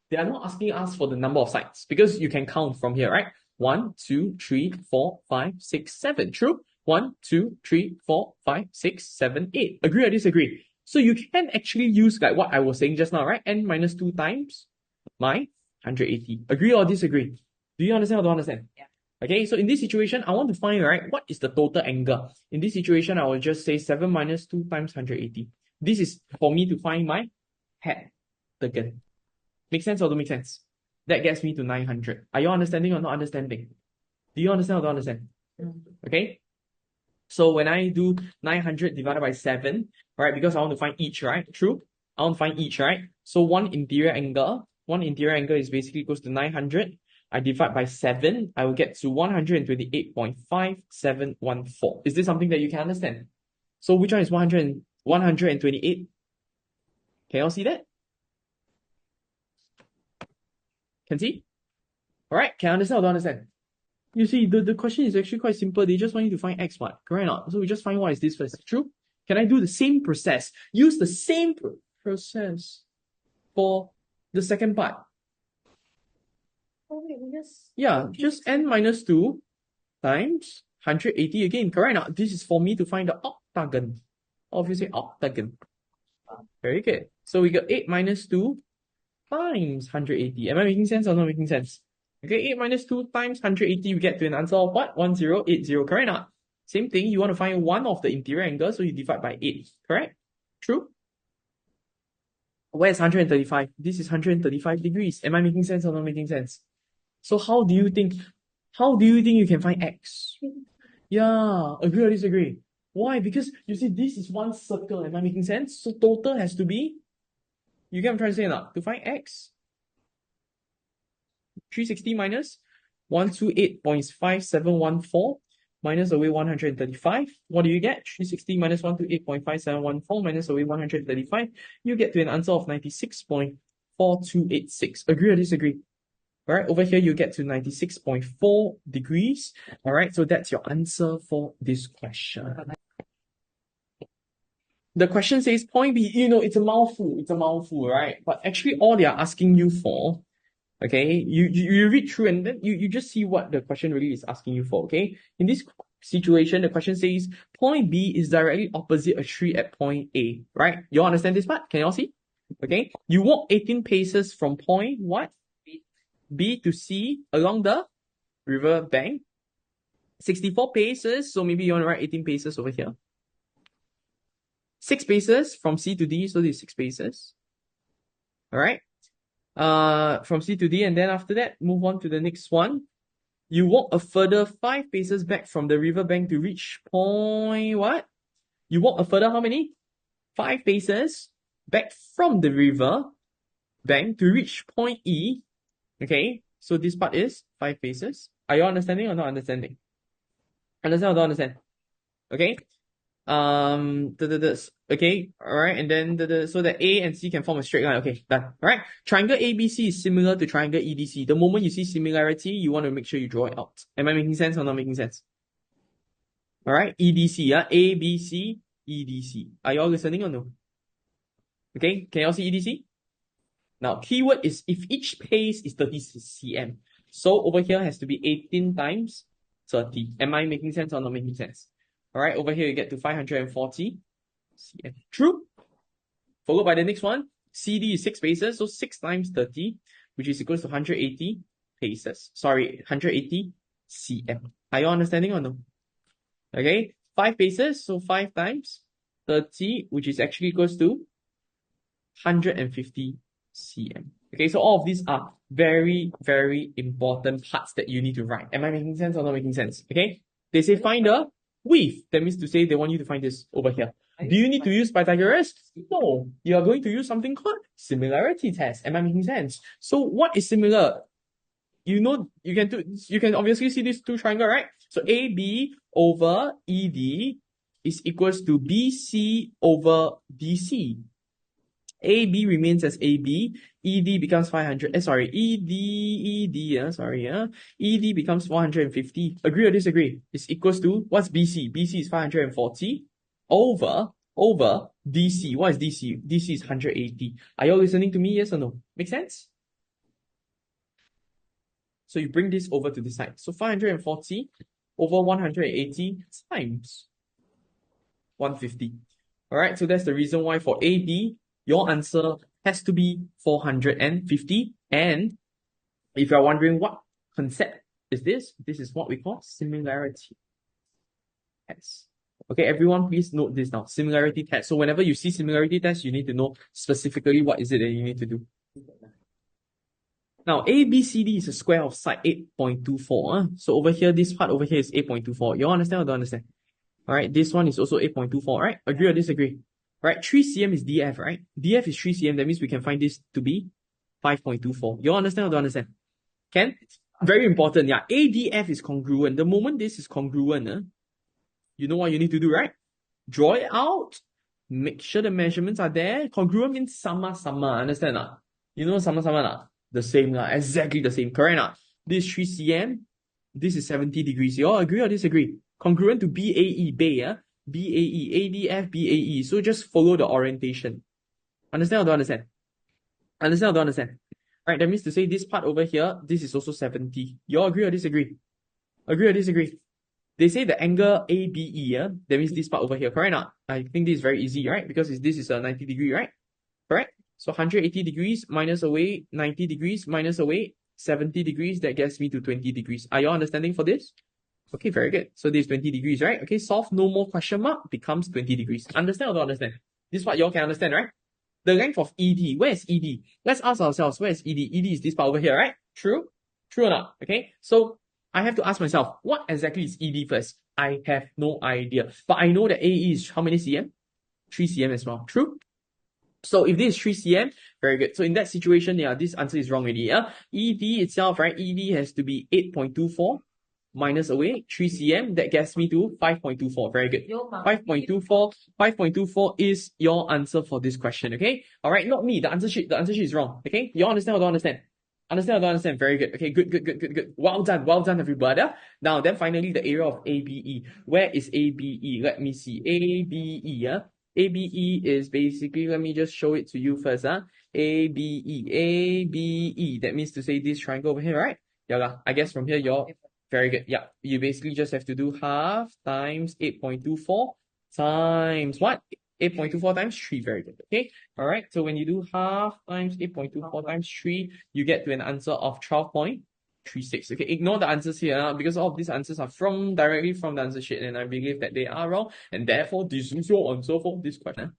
the number of sides because you can count from here, right? 1, 2, 3, 4, 5, 6, 7. True? 1, 2, 3, 4, 5, 6, 7, 8. Agree or disagree? So you can actually use like what I was saying just now, right? N minus 2 times my 180. Agree or disagree? Do you understand or don't understand? Yeah. Okay, so in this situation, I want to find, right, what is the total angle? In this situation, I will just say 7 minus 2 times 180. This is for me to find my heptagon. Make sense or don't make sense? That gets me to 900. Are you understanding or not understanding? Do you understand or don't understand? Okay? So when I do 900 divided by 7, right, because I want to find each, right? True? I want to find each, right? So one interior angle is basically equals to 900. I divide by 7, I will get to 128.5714. Is this something that you can understand? So which one is 128? Can you all see that? Can see? Alright, can you understand or don't understand? You see, the question is actually quite simple. They just want you to find x, what? Correct or not? So we just find what is this first. True? Can I do the same process? Use the same process for the second part. Oh, wait, we just. Yeah, just n minus 2 times 180 again. Correct or not? This is for me to find the octagon. Obviously, octagon. Very good. So we got 8 minus 2 times 180. Am I making sense or not making sense? Okay, 8 minus 2 times 180, we get to an answer of what? 1080, correct or not? Same thing, you want to find one of the interior angles, so you divide by 8, correct? True? Where's 135? This is 135 degrees. Am I making sense or not making sense? So how do you think you can find x? Yeah, agree or disagree? Why? Because you see, this is one circle. Am I making sense? So total has to be, you get what I'm trying to say now? To find x, 360 minus 128.5714 minus away 135. What do you get? 360 minus 128.5714 minus away 135. You get to an answer of 96.4286. Agree or disagree? All right, over here you get to 96.4 degrees. All right, so that's your answer for this question. The question says point B, it's a mouthful, right? But actually all they are asking you for, okay, you read through and then you just see what the question really is asking you for, okay? In this situation, the question says point B is directly opposite a tree at point A, right? You all understand this part? Can you all see? Okay, you walk 18 paces from point what? B to C along the river bank. 64 paces, so maybe you want to write 18 paces over here. 6 paces from C to D, so this is 6 paces. All right. From C to D, and then after that, move on to the next one. You walk a further 5 paces back from the river bank to reach point what? You walk a further how many? 5 paces back from the river bank to reach point E. Okay, so this part is 5 paces. Are you understanding or not understanding? Understand or don't understand? Okay. Okay, all right, and then so that A and C can form a straight line. Okay, done. All right, triangle ABC is similar to triangle EDC. The moment you see similarity, you want to make sure you draw it out. Am I making sense or not making sense? All right, EDC, ABC, EDC. Are you all listening or no? Okay, can you all see EDC? Now, keyword is if each pace is 30 cm. So over here has to be 18 times 30. Am I making sense or not making sense? All right, over here you get to 540 cm. True. Followed by the next one. CD is 6 paces, so 6 times 30, which is equals to 180 paces. Sorry, 180 cm. Are you understanding or no? Okay, 5 paces, so 5 times 30, which is actually equals to 150 cm. Okay, so all of these are very, very important parts that you need to write. Am I making sense or not making sense? Okay, they say find the width. That means to say they want you to find this over here. Do you need to use Pythagoras? No. You are going to use something called similarity test. Am I making sense? So what is similar? You can obviously see these two triangles, right? So AB over ED is equals to BC over DC. AB remains as AB, ED becomes 500, ED becomes 150. Agree or disagree? It's equals to, what's BC? BC is 540 over DC. What is DC? DC is 180. Are you all listening to me, yes or no? Make sense? So you bring this over to this side. So 540 over 180 times 150. All right, so that's the reason why for AB, your answer has to be 450. And if you're wondering what concept is this is what we call similarity test. Okay, everyone please note this now. Similarity test. So whenever you see similarity test, you need to know specifically what is it that you need to do. Now, ABCD is a square of side 8.24. So over here, this part over here is 8.24. You all understand or don't understand? All right, this one is also 8.24, right? Agree or disagree? Right, 3 cm is DF, right? DF is 3 cm, that means we can find this to be 5.24. You all understand or don't understand? Can? Very important, yeah. ADF is congruent. The moment this is congruent, you know what you need to do, right? Draw it out. Make sure the measurements are there. Congruent means sama-sama, understand? You know sama-sama? The same, exactly the same, correct? This is 3 cm. This is 70 degrees. You all agree or disagree? Congruent to BAE, BAE, ADF, BAE. So just follow the orientation. Understand or don't understand? Understand or don't understand? Right, that means to say this part over here, this is also 70. You all agree or disagree? Agree or disagree? They say the angle ABE, that means this part over here, correct or not? I think this is very easy, right? Because this is a 90 degree, right? Correct? So 180 degrees minus away, 90 degrees minus away, 70 degrees, that gets me to 20 degrees. Are you all understanding for this? Okay, very good. So this is 20 degrees, right? Okay, solve no more question mark becomes 20 degrees. Understand or don't understand? This is what you all can understand, right? The length of ED, where is ED? Let's ask ourselves, where is ED? ED is this part over here, right? True? True or not? Okay, so I have to ask myself, what exactly is ED first? I have no idea. But I know that AE is how many cm? 3 cm as well. True? So if this is 3 cm, very good. So in that situation, yeah, this answer is wrong already. ED itself, right? ED has to be 8.24 minus away 3 cm. That gets me to 5.24. Very good. 5.24 is your answer for this question. Okay. All right. Not me. The answer sheet is wrong. Okay. You all understand or don't understand? Understand or don't understand? Very good. Okay. Good. Well done, everybody. Now then, finally, the area of ABE. Where is ABE? Let me see. ABE. ABE is basically, let me just show it to you first. ABE. That means to say this triangle over here, right? Yeah, I guess from here, you're very good. Yeah, you basically just have to do half times 8.24 times what? 8.24 times 3. Very good. Okay. All right. So when you do half times 8.24 times 3, you get to an answer of 12.36. Okay. Ignore the answers here because all of these answers are directly from the answer sheet, and I believe that they are wrong, and therefore this is your answer for this question.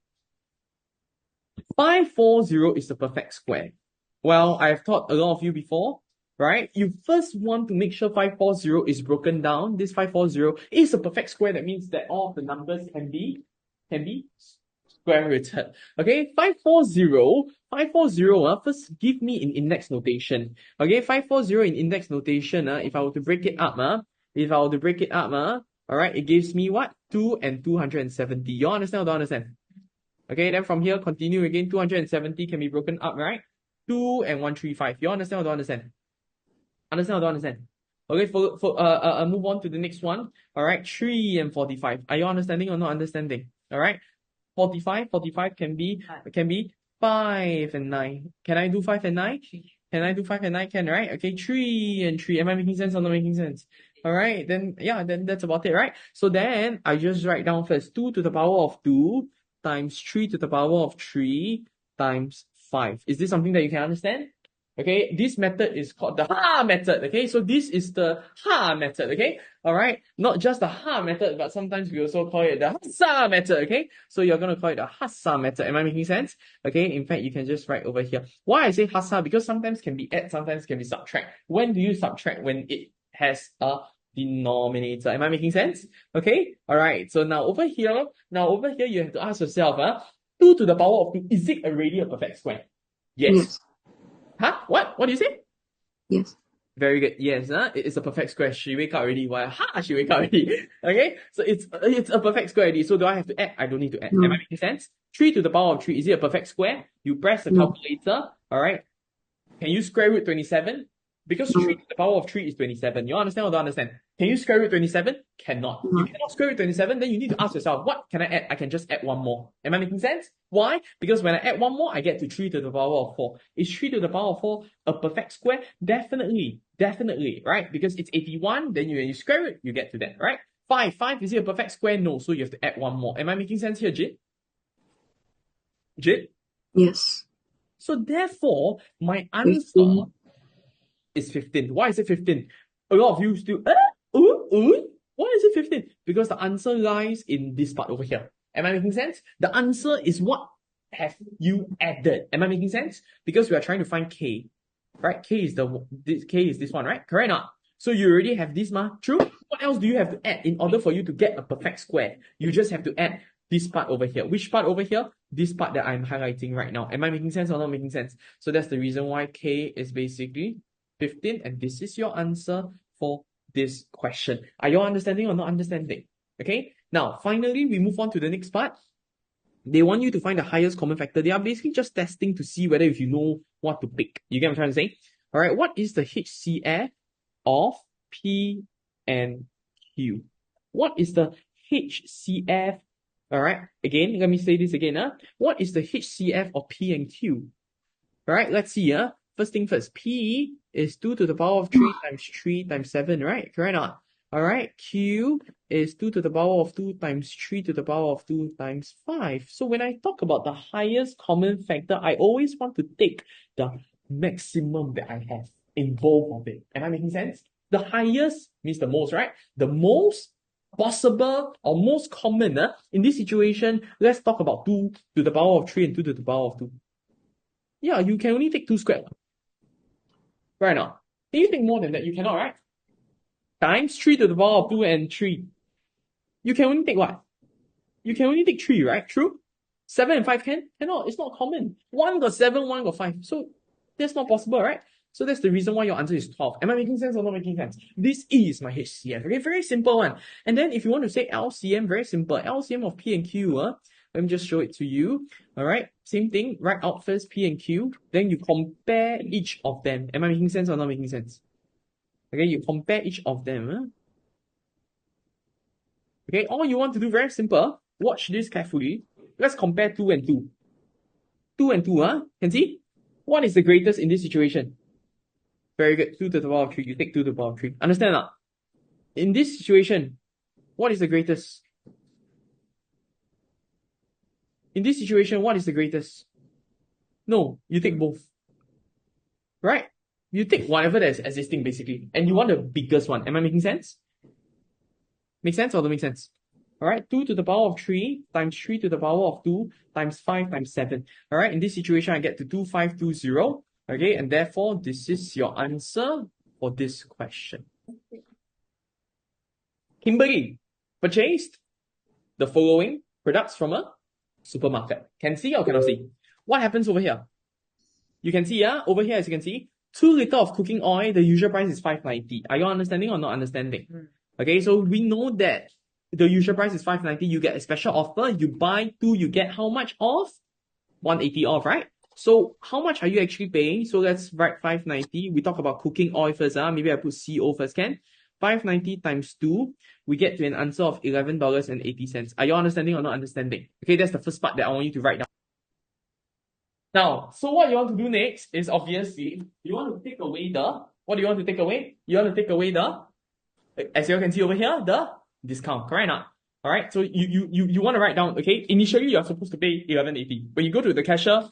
540 is the perfect square. Well, I've taught a lot of you before, right? You first want to make sure 540 is broken down. This 540 is a perfect square. That means that all of the numbers can be square rooted. Okay, 540, first give me in index notation. Okay, 540 in index notation, if I were to break it up, all right, it gives me what? 2 and 270. You understand or don't understand? Okay, then from here, continue again. 270 can be broken up, right? 2 and 135. You understand or don't understand? Understand or don't understand? Okay, move on to the next one. All right, 3 and 45. Are you understanding or not understanding? All right, 45 can be 5 and 9. Can I do 5 and 9? Can I do 5 and 9? Can, right? Okay, 3 and 3. Am I making sense or not making sense? All right, then that's about it, right? So then I just write down first 2 to the power of 2 times 3 to the power of 3 times 5. Is this something that you can understand? Okay, this method is called the Ha method. Okay, so this is the Ha method. Okay, all right, not just the Ha method, but sometimes we also call it the Hassa method. Okay, so you're gonna call it the Hassa method. Am I making sense? Okay, in fact, you can just write over here. Why I say Hassa? Because sometimes can be add, sometimes can be subtract. When do you subtract? When it has a denominator. Am I making sense? Okay, all right. So now over here, you have to ask yourself, 2 to the power of 2, is it already a perfect square? Yes. Huh? What? What do you say? Yes. Very good. Yes, it is a perfect square. She wake up already. Why? She wake up already. Okay, so it's a perfect square already. So do I have to add? I don't need to add. No. Am I making sense? 3 to the power of 3, is it a perfect square? You press the No. calculator. All right. Can you square root 27? Because 3 to the power of 3 is 27. You understand or don't understand? Can you square root 27? Cannot. No. You cannot square root 27, then you need to ask yourself, what can I add? I can just add one more. Am I making sense? Why? Because when I add one more, I get to 3 to the power of 4. Is 3 to the power of 4 a perfect square? Definitely, right? Because it's 81, then when you square it, you get to that, right? 5, is it a perfect square? No, so you have to add one more. Am I making sense here, Jit? Yes. So therefore, my answer 15. is 15. Why is it 15? A lot of you still, why is it 15? Because the answer lies in this part over here. Am I making sense? The answer is what have you added. Am I making sense? Because we are trying to find K, right? K is this one, right? Correct or not? So you already have this, true? What else do you have to add in order for you to get a perfect square? You just have to add this part over here. Which part over here? This part that I'm highlighting right now. Am I making sense or not making sense? So that's the reason why K is basically 15, and this is your answer for this question. Are you all understanding or not understanding? Okay, now finally we move on to the next part. They want you to find the highest common factor. They are basically just testing to see whether if you know what to pick. You get what I'm trying to say? All right, what is the HCF of P and Q? What is the HCF? All right, again, let me say this again. What is the HCF of P and Q? All right, let's see. First thing first, P is 2 to the power of 3 times 3 times 7, right? Correct or not? All right, Q is 2 to the power of 2 times 3 to the power of 2 times 5. So when I talk about the highest common factor, I always want to take the maximum that I have in both of it. Am I making sense? The highest means the most, right? The most possible or most common. In this situation, let's talk about 2 to the power of 3 and 2 to the power of 2. Yeah, you can only take 2 squared. Right now. Can you take more than that? You cannot, right? Times 3 to the power of 2 and 3. You can only take what? You can only take 3, right? True? 7 and 5 can? Cannot. It's not common. 1 got 7, 1 got 5. So that's not possible, right? So that's the reason why your answer is 12. Am I making sense or not making sense? This is my HCF. Okay, very simple one. And then if you want to say LCM, very simple. LCM of P and Q, let me just show it to you. All right, same thing. Write out first P and Q. Then you compare each of them. Am I making sense or not making sense? Okay, you compare each of them. Okay, all you want to do, very simple. Watch this carefully. Let's compare 2 and 2. 2 and 2, can see? What is the greatest in this situation? Very good. 2 to the power of 3. You take 2 to the power of 3. Understand or not? In this situation, what is the greatest? In this situation, what is the greatest? No, you take both. Right? You take whatever that is existing, basically. And you want the biggest one. Am I making sense? Make sense or don't make sense? Alright, 2 to the power of 3 times 3 to the power of 2 times 5 times 7. Alright, in this situation, I get to 2520. Okay, and therefore, this is your answer for this question. Kimberly purchased the following products from a supermarket. Can see or cannot see? What happens over here? You can see, over here, as you can see, 2 liters of cooking oil, the usual price is $5.90. Are you understanding or not understanding? Okay, so we know that the usual price is $5.90. You get a special offer. You buy 2, you get how much off? $180 off, right? So how much are you actually paying? So let's write $5.90. We talk about cooking oil first. Maybe I put CO first, can? $5.90 times 2, we get to an answer of $11.80. Are you understanding or not understanding? Okay, that's the first part that I want you to write down. Now, so what you want to do next is obviously, you want to take away the, what do you want to take away? You want to take away the, as you can see over here, the discount, correct or not? Alright, so you want to write down, okay, initially you're supposed to pay $11.80. When you go to the cashier,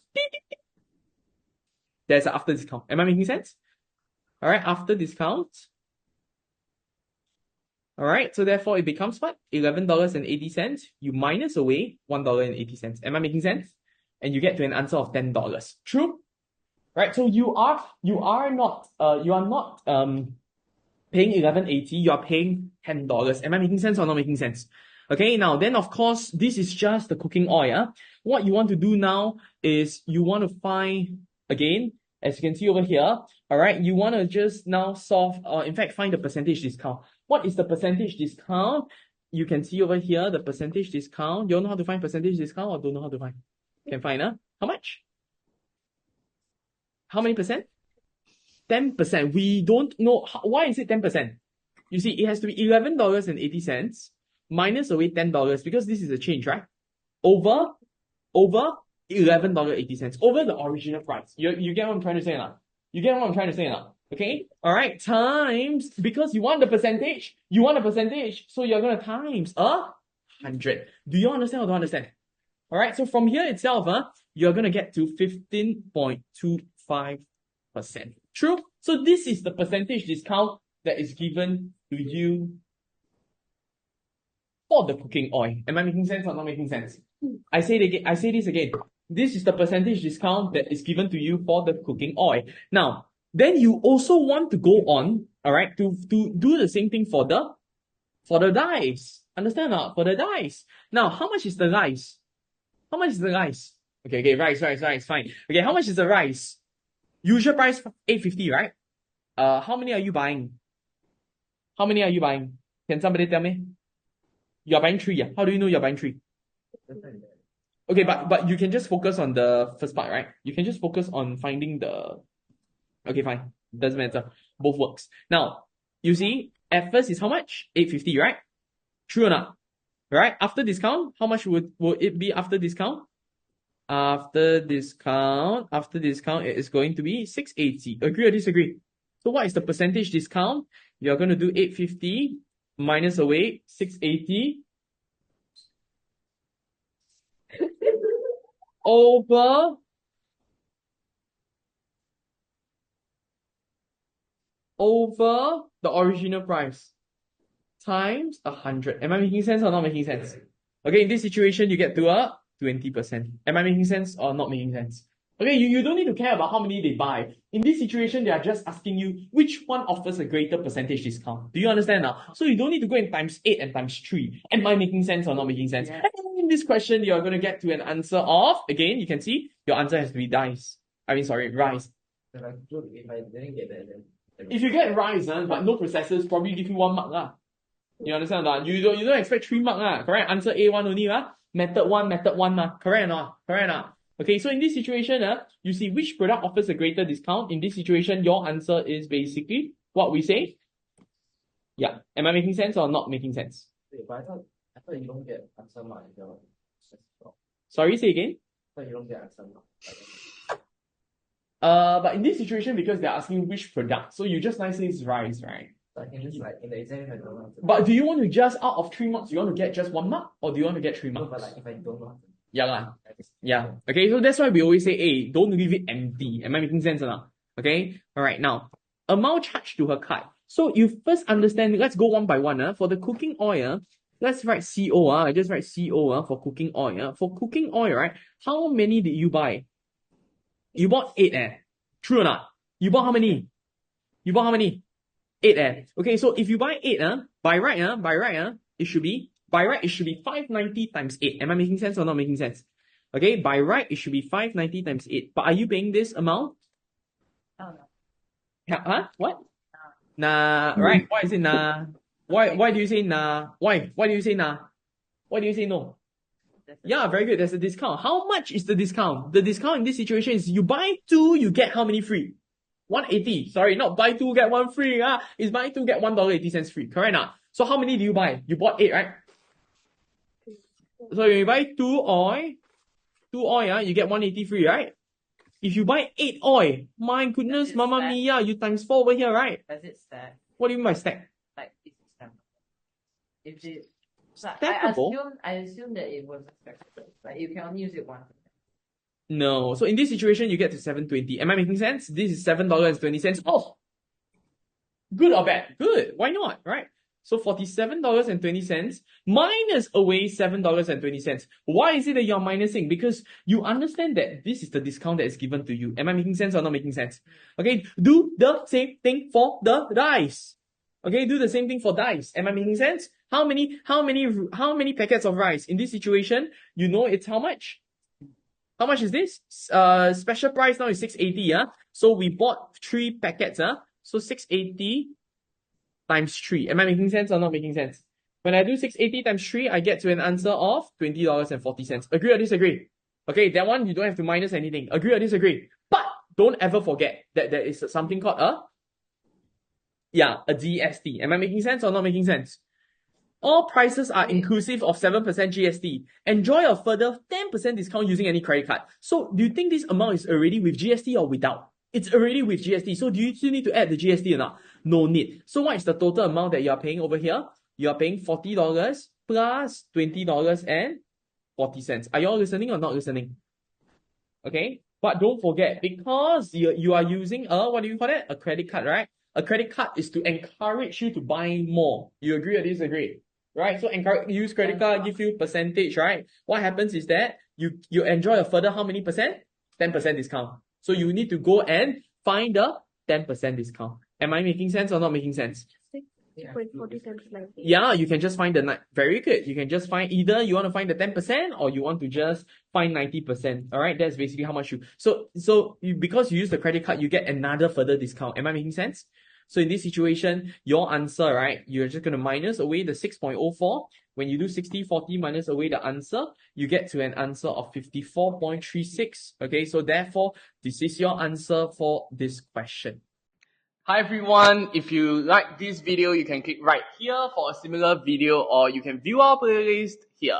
there's an after discount. Am I making sense? Alright, after discount. Alright, so therefore it becomes what? $11.80. You minus away $1.80. Am I making sense? And you get to an answer of $10. True? Right, so you are not paying $11.80, you are paying $10. Am I making sense or not making sense? Okay, now then of course, this is just the cooking oil. What you want to do now is you want to find, again, as you can see over here, alright, you want to just now solve, in fact, find the percentage discount. What is the percentage discount? You can see over here, the percentage discount. You all know how to find percentage discount or don't know how to find? Can find, how much? How many percent? 10%. We don't know, why is it 10%? You see, it has to be $11.80 minus away $10 because this is a change, right? Over $11.80, over the original price. You get what I'm trying to say now? You get what I'm trying to say now? Okay? Alright, times, because you want the percentage, so you're going to times 100. Do you understand or don't understand? Alright, so from here itself, you're going to get to 15.25%. True? So this is the percentage discount that is given to you for the cooking oil. Am I making sense or not making sense? I say this again. This is the percentage discount that is given to you for the cooking oil. Now, then you also want to go on Alright, to do the same thing for the dice. Understand or not? For the dice. Now, how much is the rice? How much is the rice? Okay, rice, fine. Okay, how much is the rice? Usual price $8.50, right? How many are you buying? How many are you buying? Can somebody tell me? You are buying 3, yeah? How do you know you're buying 3? Okay, but you can just focus on the first part, right? You can just focus on finding the... Okay, fine. Doesn't matter. Both works. Now, you see, at first is how much? $8.50, right? True or not? Right? After discount, how much would it be after discount? After discount, it is going to be $6.80. Agree or disagree? So what is the percentage discount? You're going to do $8.50 minus away $6.80 over the original price times 100. Am I making sense or not making sense? Okay, in this situation, you get to a 20%. Am I making sense or not making sense? Okay, you don't need to care about how many they buy. In this situation, they are just asking you which one offers a greater percentage discount. Do you understand now? So you don't need to go in times 8 and times 3. Am I making sense or not making sense? Yeah. And in this question, you're going to get to an answer of, again, you can see, your answer has to be rice. If I didn't get that, then if you get rice, but no processors, probably give you 1 mark. You understand or not? You don't expect 3 mark. Correct? Answer A1 only. Method 1. Correct or not? Correct or not? Okay, so in this situation, you see which product offers a greater discount. In this situation, your answer is basically what we say. Yeah. Am I making sense or not making sense? wait, but I thought you don't get answer mark if you're Sorry, say again? I thought you don't get answer mark. But in this situation, because they're asking which product, so you just nicely is rice, right? So I can just in the exam if I don't know. But do you want to just out of 3 marks, you want to get just 1 mark, or do you want to get 3 No, marks? but if I don't know. Yeah. Okay, so that's why we always say, hey, don't leave it empty. Am I making sense or not? Okay? Alright, now, amount charged to her card. So you first understand, let's go one by one. For the cooking oil, let's write CO. I just write CO for cooking oil. For cooking oil, right? How many did you buy? You bought 8. True or not? You bought how many? 8. Okay, so if you buy 8, by right, it should be 590 times 8. Am I making sense or not making sense? Okay, by right, it should be 590 times 8. But are you paying this amount? Oh, no. Huh? What? Nah, right? Why is it nah? Why do you say nah? Why do you say nah? Why do you say no? Yeah, very good. There's a discount. How much is the discount? The discount in this situation is you buy 2, you get how many free? 180. Sorry, not buy 2, get 1 free. It's buy 2, get $1.80 free. Correct now? So how many do you buy? You bought 8, right? So when you buy 2 oil, you get 180 free, right? If you buy 8 oil, my goodness, mamma stack? mia, you times 4 over here, right? Does it stack? What do you mean by stack? Like, it's stackable. If it, so Stackable? I assume that it was stackable. Like, you can only use it once. No. So in this situation, you get to 720. Am I making sense? This is $7.20. Oh! Good or bad? Good. Why not? Right? So $47.20 minus away $7.20. Why is it that you're minusing? Because you understand that this is the discount that is given to you. Am I making sense or not making sense? Okay, do the same thing for the dice. Okay, do the same thing for dice. Am I making sense? How many packets of rice? In this situation, you know it's how much? How much is this? Special price now is $6.80. So we bought 3 packets. So $6.80 times 3. Am I making sense or not making sense? When I do 680 times 3, I get to an answer of $20.40. Agree or disagree? Okay, that one you don't have to minus anything. Agree or disagree? But don't ever forget that there is something called a GST. Am I making sense or not making sense? All prices are inclusive of 7% GST. Enjoy a further 10% discount using any credit card. So do you think this amount is already with GST or without? It's already with GST. So do you still need to add the GST or not? No need. So what is the total amount that you are paying over here? You are paying $40 plus $20.40. Are you all listening or not listening? Okay. But don't forget, because you are using what do you call that? A credit card, right? A credit card is to encourage you to buy more. You agree or disagree? Right? So use credit card, give you percentage, right? What happens is that you enjoy a further how many percent? 10% discount. So you need to go and find the 10% discount. Am I making sense or not making sense? 6.40 times 90. Yeah, you can just find the very good. You can just find either you want to find the 10% or you want to just find 90%. All right, that's basically how much you. Because you use the credit card, you get another further discount. Am I making sense? So in this situation, your answer, right, you're just going to minus away the 6.04. When you do 60/40 minus away the answer, you get to an answer of 54.36. Okay, so therefore, this is your answer for this question. Hi everyone, if you like this video, you can click right here for a similar video or you can view our playlist here.